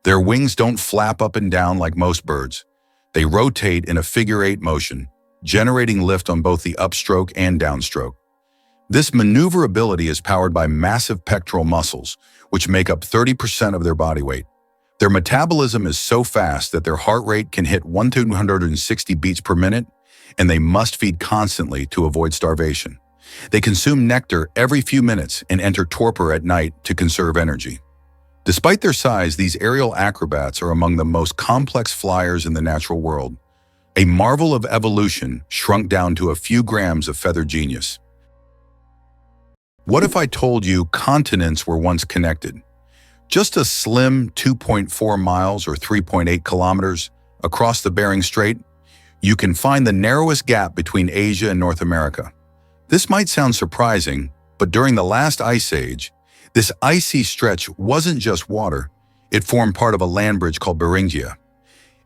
Their wings don't flap up and down like most birds. They rotate in a figure-8 motion, generating lift on both the upstroke and downstroke. This maneuverability is powered by massive pectoral muscles, which make up 30% of their body weight. Their metabolism is so fast that their heart rate can hit 1,260 beats per minute, and they must feed constantly to avoid starvation. They consume nectar every few minutes and enter torpor at night to conserve energy. Despite their size, these aerial acrobats are among the most complex flyers in the natural world, a marvel of evolution shrunk down to a few grams of feather genius. What if I told you continents were once connected? Just a slim 2.4 miles or 3.8 kilometers across the Bering Strait, you can find the narrowest gap between Asia and North America. This might sound surprising, but during the last ice age, this icy stretch wasn't just water, it formed part of a land bridge called Beringia.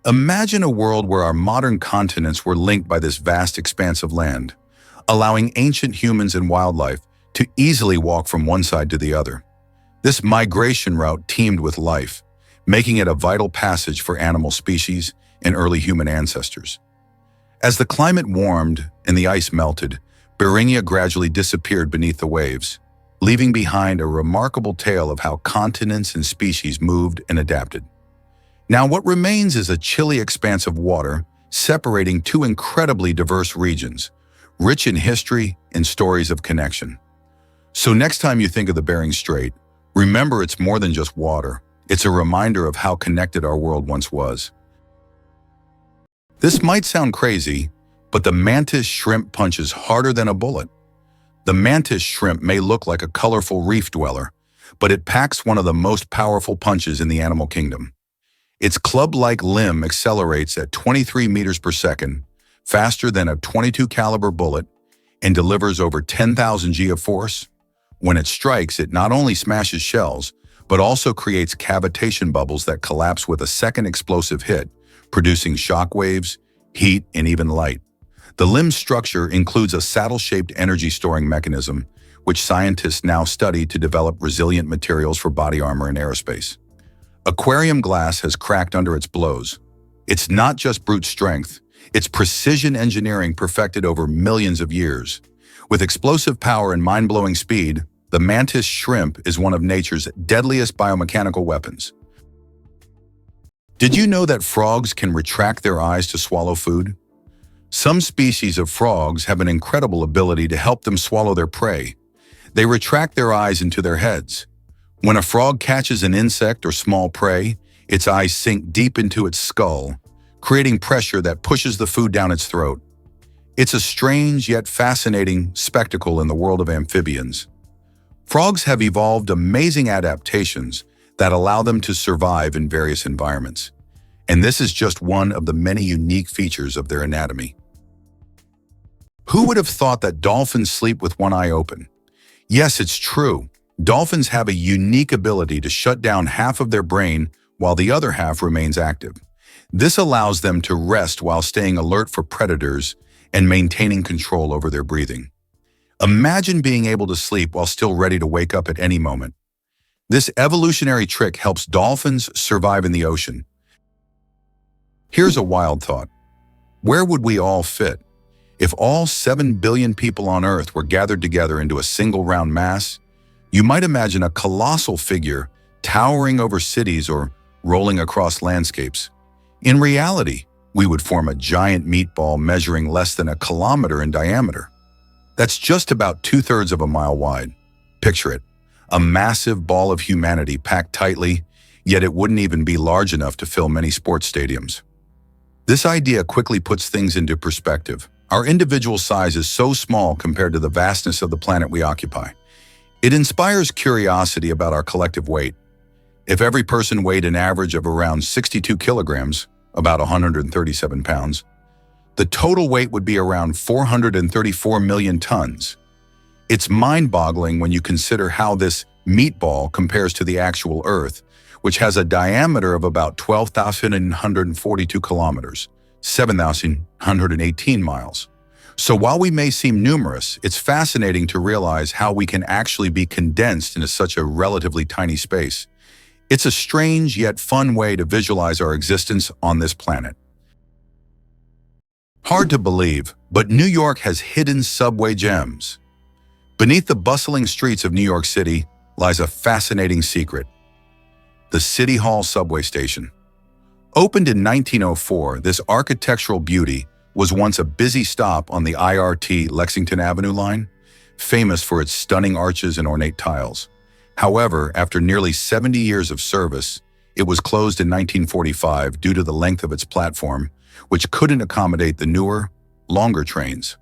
Imagine a world where our modern continents were linked by this vast expanse of land, allowing ancient humans and wildlife to easily walk from one side to the other. This migration route teemed with life, making it a vital passage for animal species and early human ancestors. As the climate warmed and the ice melted, Beringia gradually disappeared beneath the waves, leaving behind a remarkable tale of how continents and species moved and adapted. Now, what remains is a chilly expanse of water separating two incredibly diverse regions, rich in history and stories of connection. So next time you think of the Bering Strait, remember it's more than just water. It's a reminder of how connected our world once was. This might sound crazy, but the mantis shrimp punches harder than a bullet. The mantis shrimp may look like a colorful reef dweller, but it packs one of the most powerful punches in the animal kingdom. Its club-like limb accelerates at 23 meters per second, faster than a .22 caliber bullet, and delivers over 10,000 G of force. When it strikes, it not only smashes shells, but also creates cavitation bubbles that collapse with a second explosive hit, producing shock waves, heat, and even light. The limb's structure includes a saddle-shaped energy-storing mechanism, which scientists now study to develop resilient materials for body armor and aerospace. Aquarium glass has cracked under its blows. It's not just brute strength, it's precision engineering perfected over millions of years. With explosive power and mind-blowing speed, the mantis shrimp is one of nature's deadliest biomechanical weapons. Did you know that frogs can retract their eyes to swallow food? Some species of frogs have an incredible ability to help them swallow their prey. They retract their eyes into their heads. When a frog catches an insect or small prey, its eyes sink deep into its skull, creating pressure that pushes the food down its throat. It's a strange yet fascinating spectacle in the world of amphibians. Frogs have evolved amazing adaptations that allow them to survive in various environments. And this is just one of the many unique features of their anatomy. Who would have thought that dolphins sleep with one eye open? Yes, it's true. Dolphins have a unique ability to shut down half of their brain while the other half remains active. This allows them to rest while staying alert for predators and maintaining control over their breathing. Imagine being able to sleep while still ready to wake up at any moment. This evolutionary trick helps dolphins survive in the ocean. Here's a wild thought. Where would we all fit? If all 7 billion people on Earth were gathered together into a single round mass, you might imagine a colossal figure towering over cities or rolling across landscapes. In reality, we would form a giant meatball measuring less than a kilometer in diameter. That's just about 2/3 of a mile wide. Picture it, a massive ball of humanity packed tightly, yet it wouldn't even be large enough to fill many sports stadiums. This idea quickly puts things into perspective. Our individual size is so small compared to the vastness of the planet we occupy. It inspires curiosity about our collective weight. If every person weighed an average of around 62 kilograms, about 137 pounds, the total weight would be around 434 million tons. It's mind-boggling when you consider how this meatball compares to the actual Earth, which has a diameter of about 12,142 kilometers, 7,118 miles. So while we may seem numerous, it's fascinating to realize how we can actually be condensed into such a relatively tiny space. It's a strange yet fun way to visualize our existence on this planet. Hard to believe, but New York has hidden subway gems. Beneath the bustling streets of New York City lies a fascinating secret: the City Hall subway station. Opened in 1904, this architectural beauty was once a busy stop on the IRT Lexington Avenue line, famous for its stunning arches and ornate tiles. However, after nearly 70 years of service, it was closed in 1945 due to the length of its platform, which couldn't accommodate the newer, longer trains.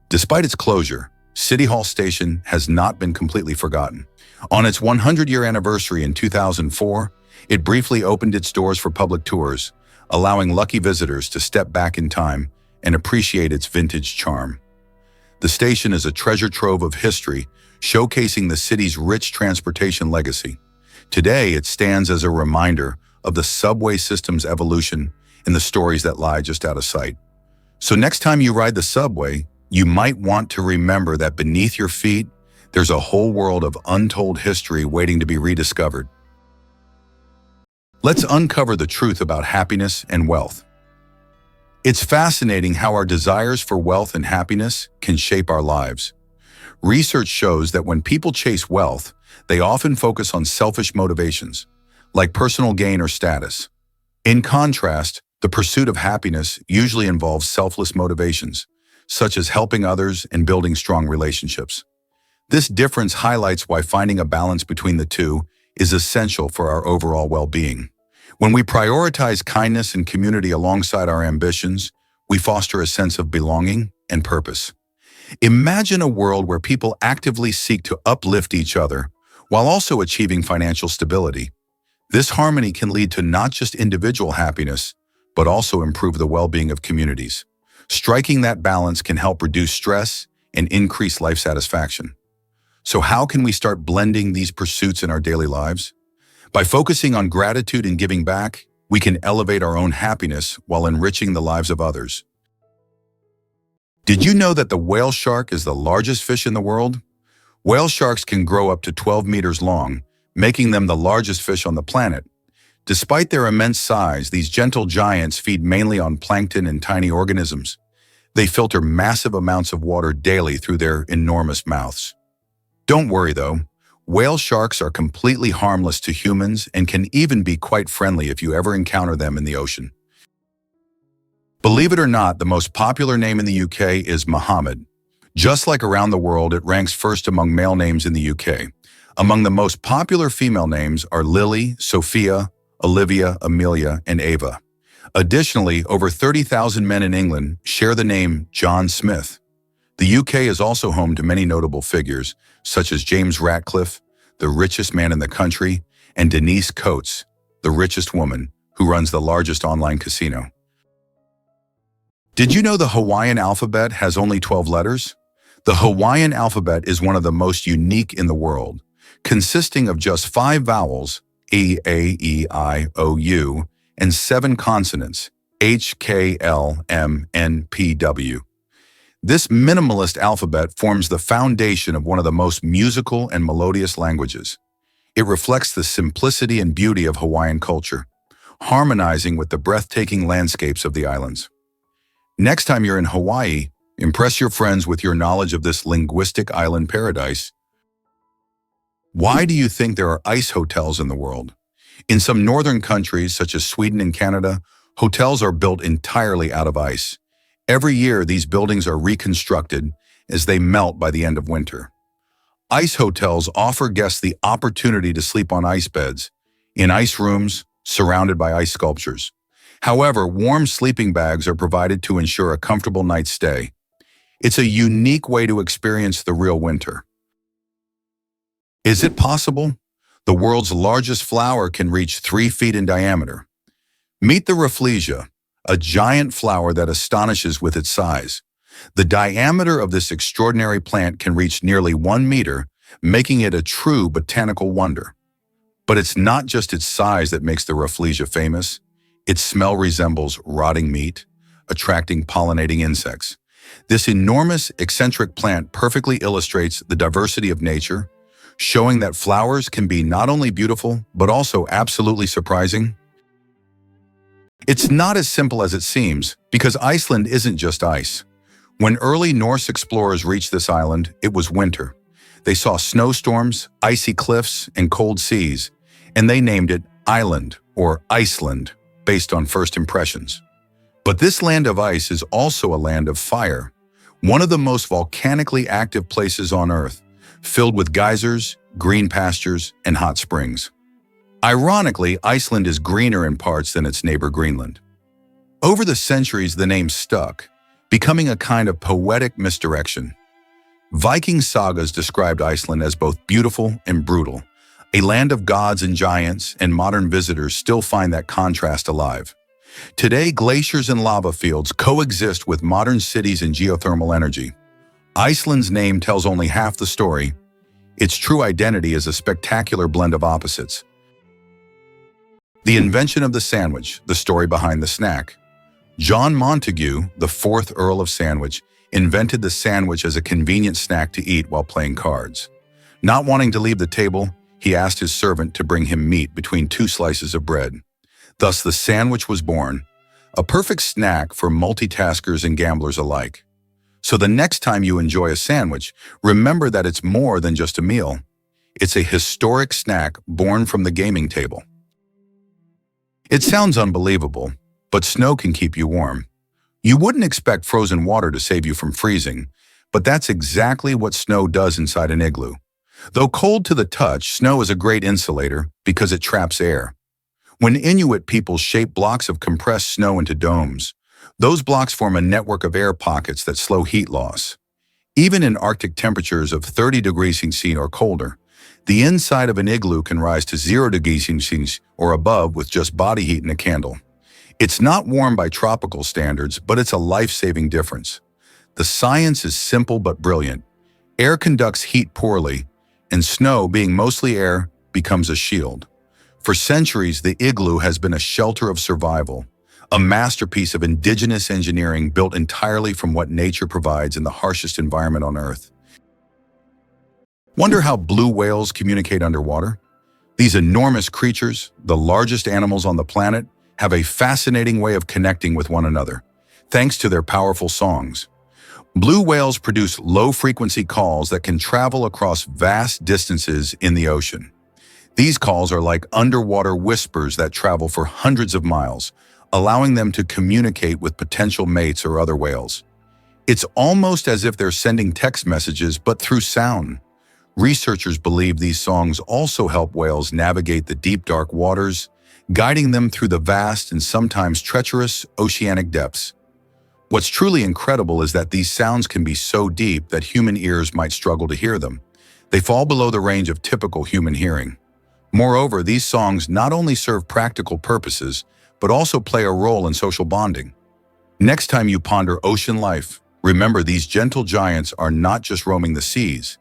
Despite its closure, City Hall Station has not been completely forgotten. On its 100-year anniversary in 2004, it briefly opened its doors for public tours, allowing lucky visitors to step back in time and appreciate its vintage charm. The station is a treasure trove of history, showcasing the city's rich transportation legacy. Today, it stands as a reminder of the subway system's evolution and the stories that lie just out of sight. So next time you ride the subway, you might want to remember that beneath your feet, there's a whole world of untold history waiting to be rediscovered. Let's uncover the truth about happiness and wealth. It's fascinating how our desires for wealth and happiness can shape our lives. Research shows that when people chase wealth, they often focus on selfish motivations, like personal gain or status. In contrast, the pursuit of happiness usually involves selfless motivations, such as helping others and building strong relationships. This difference highlights why finding a balance between the two is essential for our overall well-being. When we prioritize kindness and community alongside our ambitions, we foster a sense of belonging and purpose. Imagine a world where people actively seek to uplift each other while also achieving financial stability. This harmony can lead to not just individual happiness, but also improve the well-being of communities. Striking that balance can help reduce stress and increase life satisfaction. So how can we start blending these pursuits in our daily lives? By focusing on gratitude and giving back, we can elevate our own happiness while enriching the lives of others. Did you know that the whale shark is the largest fish in the world? Whale sharks can grow up to 12 meters long, making them the largest fish on the planet. Despite their immense size, these gentle giants feed mainly on plankton and tiny organisms. They filter massive amounts of water daily through their enormous mouths. Don't worry though, whale sharks are completely harmless to humans and can even be quite friendly if you ever encounter them in the ocean. Believe it or not, the most popular name in the UK is Mohammed. Just like around the world, it ranks first among male names in the UK. Among the most popular female names are Lily, Sophia, Olivia, Amelia, and Ava. Additionally, over 30,000 men in England share the name John Smith. The UK is also home to many notable figures, such as James Ratcliffe, the richest man in the country, and Denise Coates, the richest woman, who runs the largest online casino. Did you know the Hawaiian alphabet has only 12 letters? The Hawaiian alphabet is one of the most unique in the world, consisting of just 5 vowels, E, A, E, I, O, U, and 7 consonants, H, K, L, M, N, P, W. This minimalist alphabet forms the foundation of one of the most musical and melodious languages. It reflects the simplicity and beauty of Hawaiian culture, harmonizing with the breathtaking landscapes of the islands. Next time you're in Hawaii, impress your friends with your knowledge of this linguistic island paradise. Why do you think there are ice hotels in the world? In some northern countries, such as Sweden and Canada, hotels are built entirely out of ice. Every year, these buildings are reconstructed as they melt by the end of winter. Ice hotels offer guests the opportunity to sleep on ice beds, in ice rooms, surrounded by ice sculptures. However, warm sleeping bags are provided to ensure a comfortable night's stay. It's a unique way to experience the real winter. Is it possible? The world's largest flower can reach 3 feet in diameter. Meet the Rafflesia, a giant flower that astonishes with its size. The diameter of this extraordinary plant can reach nearly 1 meter, making it a true botanical wonder. But it's not just its size that makes the Rafflesia famous. Its smell resembles rotting meat, attracting pollinating insects. This enormous, eccentric plant perfectly illustrates the diversity of nature, showing that flowers can be not only beautiful, but also absolutely surprising. It's not as simple as it seems, because Iceland isn't just ice. When early Norse explorers reached this island, it was winter. They saw snowstorms, icy cliffs, and cold seas, and they named it Island or Iceland, based on first impressions. But this land of ice is also a land of fire, one of the most volcanically active places on Earth, filled with geysers, green pastures, and hot springs. Ironically, Iceland is greener in parts than its neighbor Greenland. Over the centuries, the name stuck, becoming a kind of poetic misdirection. Viking sagas described Iceland as both beautiful and brutal, a land of gods and giants, and modern visitors still find that contrast alive. Today, glaciers and lava fields coexist with modern cities and geothermal energy. Iceland's name tells only half the story. Its true identity is a spectacular blend of opposites. The invention of the sandwich, the story behind the snack. John Montagu, the fourth Earl of Sandwich, invented the sandwich as a convenient snack to eat while playing cards. Not wanting to leave the table, he asked his servant to bring him meat between two slices of bread. Thus, the sandwich was born, a perfect snack for multitaskers and gamblers alike. So the next time you enjoy a sandwich, remember that it's more than just a meal. It's a historic snack born from the gaming table. It sounds unbelievable, but snow can keep you warm. You wouldn't expect frozen water to save you from freezing, but that's exactly what snow does inside an igloo. Though cold to the touch, snow is a great insulator because it traps air. When Inuit people shape blocks of compressed snow into domes, those blocks form a network of air pockets that slow heat loss. Even in Arctic temperatures of 30 degrees Celsius or colder, the inside of an igloo can rise to 0 degrees Celsius or above with just body heat and a candle. It's not warm by tropical standards, but it's a life-saving difference. The science is simple but brilliant. Air conducts heat poorly, and snow, being mostly air, becomes a shield. For centuries, the igloo has been a shelter of survival, a masterpiece of indigenous engineering built entirely from what nature provides in the harshest environment on Earth. Wonder how blue whales communicate underwater? These enormous creatures, the largest animals on the planet, have a fascinating way of connecting with one another, thanks to their powerful songs. Blue whales produce low-frequency calls that can travel across vast distances in the ocean. These calls are like underwater whispers that travel for hundreds of miles, allowing them to communicate with potential mates or other whales. It's almost as if they're sending text messages, but through sound. Researchers believe these songs also help whales navigate the deep, dark waters, guiding them through the vast and sometimes treacherous oceanic depths. What's truly incredible is that these sounds can be so deep that human ears might struggle to hear them. They fall below the range of typical human hearing. Moreover, these songs not only serve practical purposes, but also play a role in social bonding. Next time you ponder ocean life, remember these gentle giants are not just roaming the seas.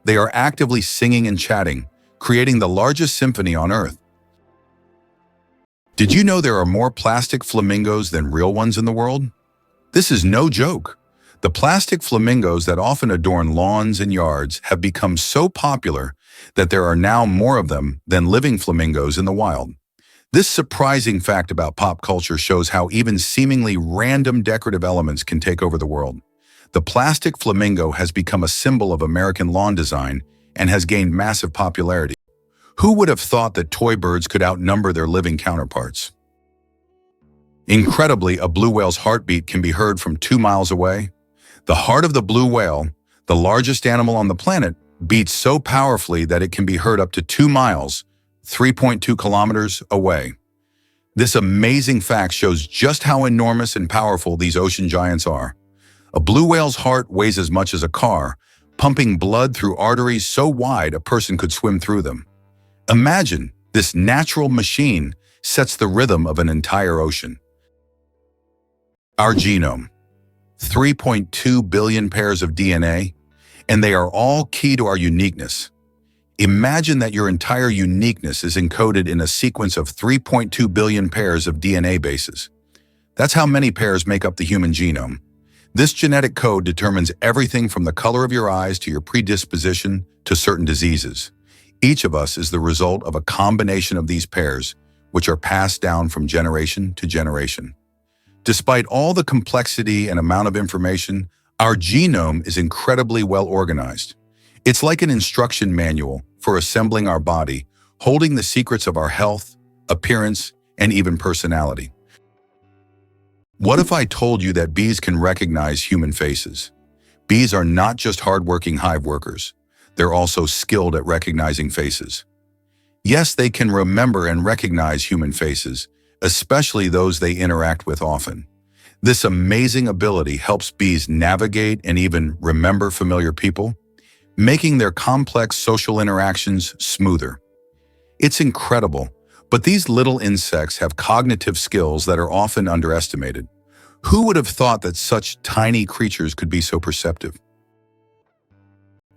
They are actively singing and chatting, creating the largest symphony on Earth. Did you know there are more plastic flamingos than real ones in the world? This is no joke. The plastic flamingos that often adorn lawns and yards have become so popular that there are now more of them than living flamingos in the wild. This surprising fact about pop culture shows how even seemingly random decorative elements can take over the world. The plastic flamingo has become a symbol of American lawn design and has gained massive popularity. Who would have thought that toy birds could outnumber their living counterparts? Incredibly, a blue whale's heartbeat can be heard from 2 miles away. The heart of the blue whale, the largest animal on the planet, beats so powerfully that it can be heard up to 2 miles, 3.2 kilometers away. This amazing fact shows just how enormous and powerful these ocean giants are. A blue whale's heart weighs as much as a car, pumping blood through arteries so wide a person could swim through them. Imagine, this natural machine sets the rhythm of an entire ocean. Our genome. 3.2 billion pairs of DNA, and they are all key to our uniqueness. Imagine that your entire uniqueness is encoded in a sequence of 3.2 billion pairs of DNA bases. That's how many pairs make up the human genome. This genetic code determines everything from the color of your eyes to your predisposition to certain diseases. Each of us is the result of a combination of these pairs, which are passed down from generation to generation. Despite all the complexity and amount of information, our genome is incredibly well organized. It's like an instruction manual for assembling our body, holding the secrets of our health, appearance, and even personality. What if I told you that bees can recognize human faces? Bees are not just hardworking hive workers. They're also skilled at recognizing faces. Yes, they can remember and recognize human faces, especially those they interact with often. This amazing ability helps bees navigate and even remember familiar people, making their complex social interactions smoother. It's incredible, but these little insects have cognitive skills that are often underestimated. Who would have thought that such tiny creatures could be so perceptive?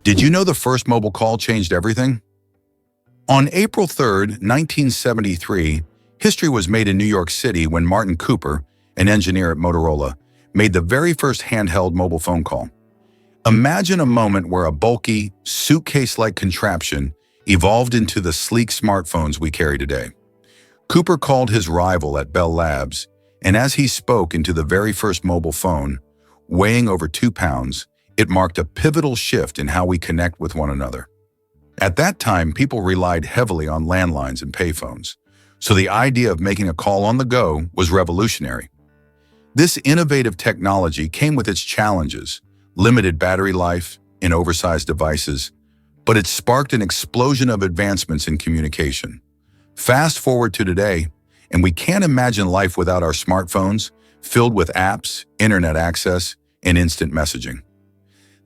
Did you know the first mobile call changed everything? On April 3, 1973, history was made in New York City when Martin Cooper, an engineer at Motorola, made the very first handheld mobile phone call. Imagine a moment where a bulky, suitcase-like contraption evolved into the sleek smartphones we carry today. Cooper called his rival at Bell Labs, and as he spoke into the very first mobile phone, weighing over 2 pounds, it marked a pivotal shift in how we connect with one another. At that time, people relied heavily on landlines and payphones, so the idea of making a call on the go was revolutionary. This innovative technology came with its challenges, limited battery life and oversized devices, but it sparked an explosion of advancements in communication. Fast forward to today, and we can't imagine life without our smartphones, filled with apps, internet access, and instant messaging.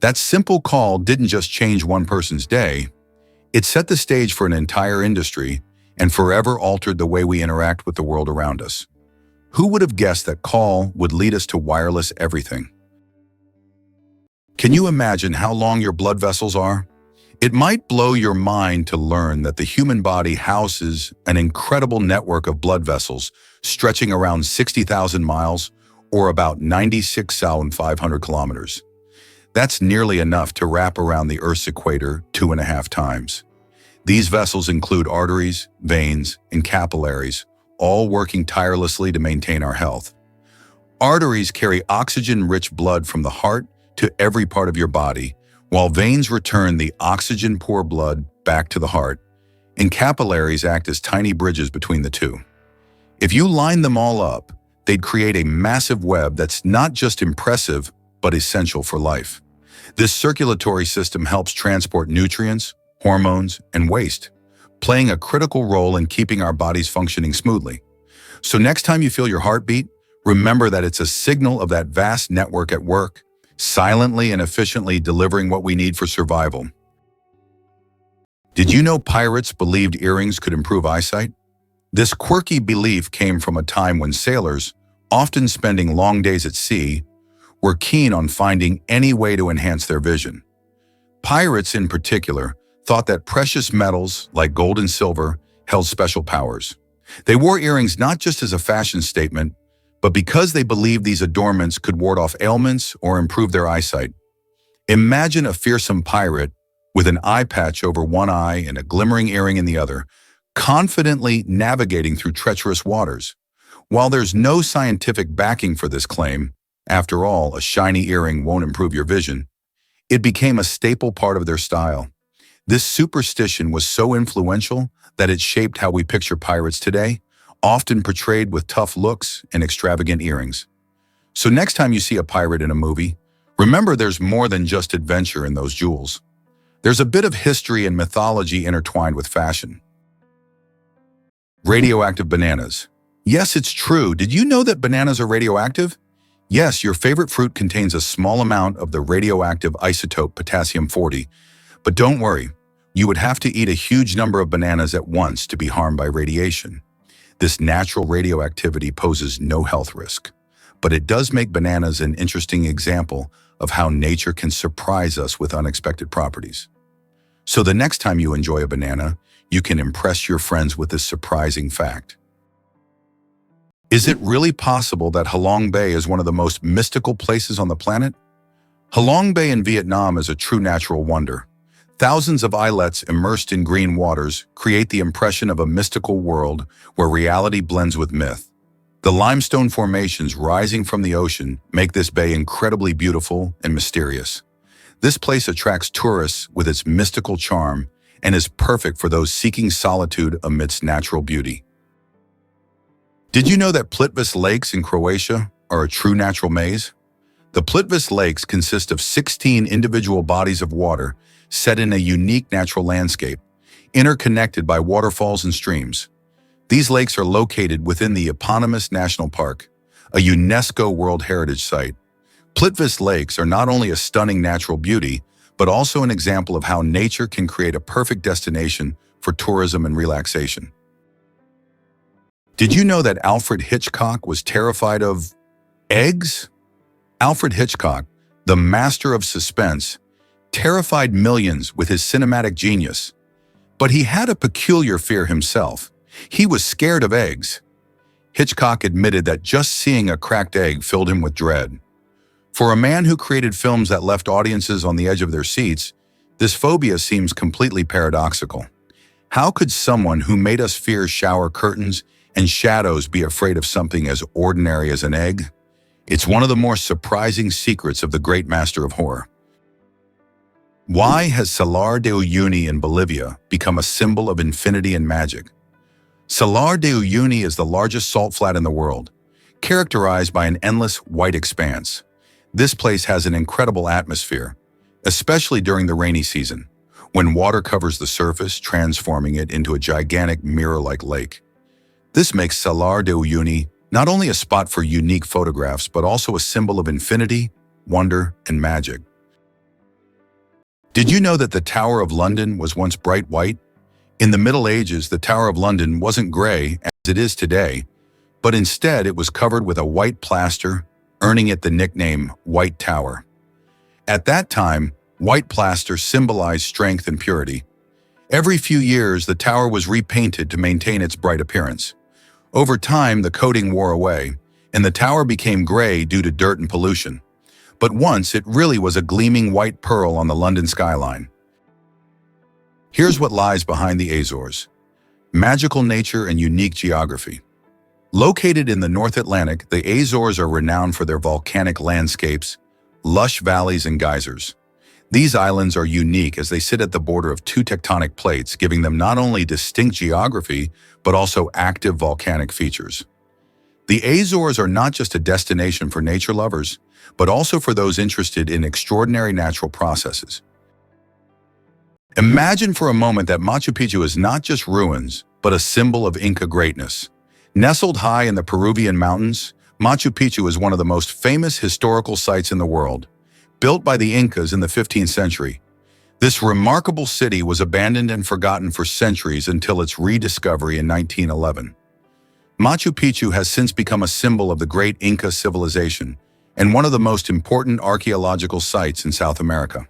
That simple call didn't just change one person's day, it set the stage for an entire industry and forever altered the way we interact with the world around us. Who would have guessed that call would lead us to wireless everything? Can you imagine how long your blood vessels are? It might blow your mind to learn that the human body houses an incredible network of blood vessels stretching around 60,000 miles or about 96,500 kilometers. That's nearly enough to wrap around the Earth's equator 2.5 times. These vessels include arteries, veins, and capillaries, all working tirelessly to maintain our health. Arteries carry oxygen-rich blood from the heart to every part of your body, while veins return the oxygen-poor blood back to the heart, and capillaries act as tiny bridges between the two. If you line them all up, they'd create a massive web that's not just impressive, but essential for life. This circulatory system helps transport nutrients, hormones, and waste, playing a critical role in keeping our bodies functioning smoothly. So next time you feel your heartbeat, remember that it's a signal of that vast network at work, silently and efficiently delivering what we need for survival. Did you know pirates believed earrings could improve eyesight? This quirky belief came from a time when sailors, often spending long days at sea, were keen on finding any way to enhance their vision. Pirates, in particular, thought that precious metals like gold and silver held special powers. They wore earrings not just as a fashion statement, but because they believed these adornments could ward off ailments or improve their eyesight. Imagine a fearsome pirate with an eye patch over one eye and a glimmering earring in the other, confidently navigating through treacherous waters. While there's no scientific backing for this claim, after all, a shiny earring won't improve your vision, it became a staple part of their style. This superstition was so influential that it shaped how we picture pirates today, often portrayed with tough looks and extravagant earrings. So next time you see a pirate in a movie, remember there's more than just adventure in those jewels. There's a bit of history and mythology intertwined with fashion. Radioactive bananas. Yes, it's true. Did you know that bananas are radioactive? Yes, your favorite fruit contains a small amount of the radioactive isotope potassium-40, but don't worry, you would have to eat a huge number of bananas at once to be harmed by radiation. This natural radioactivity poses no health risk, but it does make bananas an interesting example of how nature can surprise us with unexpected properties. So the next time you enjoy a banana, you can impress your friends with this surprising fact. Is it really possible that Halong Bay is one of the most mystical places on the planet? Halong Bay in Vietnam is a true natural wonder. Thousands of islets immersed in green waters create the impression of a mystical world where reality blends with myth. The limestone formations rising from the ocean make this bay incredibly beautiful and mysterious. This place attracts tourists with its mystical charm and is perfect for those seeking solitude amidst natural beauty. Did you know that Plitvice Lakes in Croatia are a true natural maze? The Plitvice Lakes consist of 16 individual bodies of water set in a unique natural landscape, interconnected by waterfalls and streams. These lakes are located within the eponymous National Park, a UNESCO World Heritage Site. Plitvice Lakes are not only a stunning natural beauty, but also an example of how nature can create a perfect destination for tourism and relaxation. Did you know that Alfred Hitchcock was terrified of eggs? Alfred Hitchcock, the master of suspense, terrified millions with his cinematic genius. But he had a peculiar fear himself. He was scared of eggs. Hitchcock admitted that just seeing a cracked egg filled him with dread. For a man who created films that left audiences on the edge of their seats, this phobia seems completely paradoxical. How could someone who made us fear shower curtains and shadows be afraid of something as ordinary as an egg? It's one of the more surprising secrets of the great master of horror. Why has Salar de Uyuni in Bolivia become a symbol of infinity and magic? Salar de Uyuni is the largest salt flat in the world, characterized by an endless white expanse. This place has an incredible atmosphere, especially during the rainy season, when water covers the surface, transforming it into a gigantic mirror-like lake. This makes Salar de Uyuni not only a spot for unique photographs, but also a symbol of infinity, wonder, and magic. Did you know that the Tower of London was once bright white? In the Middle Ages, the Tower of London wasn't gray as it is today, but instead it was covered with a white plaster, earning it the nickname White Tower. At that time, white plaster symbolized strength and purity. Every few years, the tower was repainted to maintain its bright appearance. Over time, the coating wore away, and the tower became gray due to dirt and pollution. But once, it really was a gleaming white pearl on the London skyline. Here's what lies behind the Azores: magical nature and unique geography. Located in the North Atlantic, the Azores are renowned for their volcanic landscapes, lush valleys, and geysers. These islands are unique as they sit at the border of two tectonic plates, giving them not only distinct geography, but also active volcanic features. The Azores are not just a destination for nature lovers, but also for those interested in extraordinary natural processes. Imagine for a moment that Machu Picchu is not just ruins, but a symbol of Inca greatness. Nestled high in the Peruvian mountains, Machu Picchu is one of the most famous historical sites in the world. Built by the Incas in the 15th century, this remarkable city was abandoned and forgotten for centuries until its rediscovery in 1911. Machu Picchu has since become a symbol of the great Inca civilization and one of the most important archaeological sites in South America.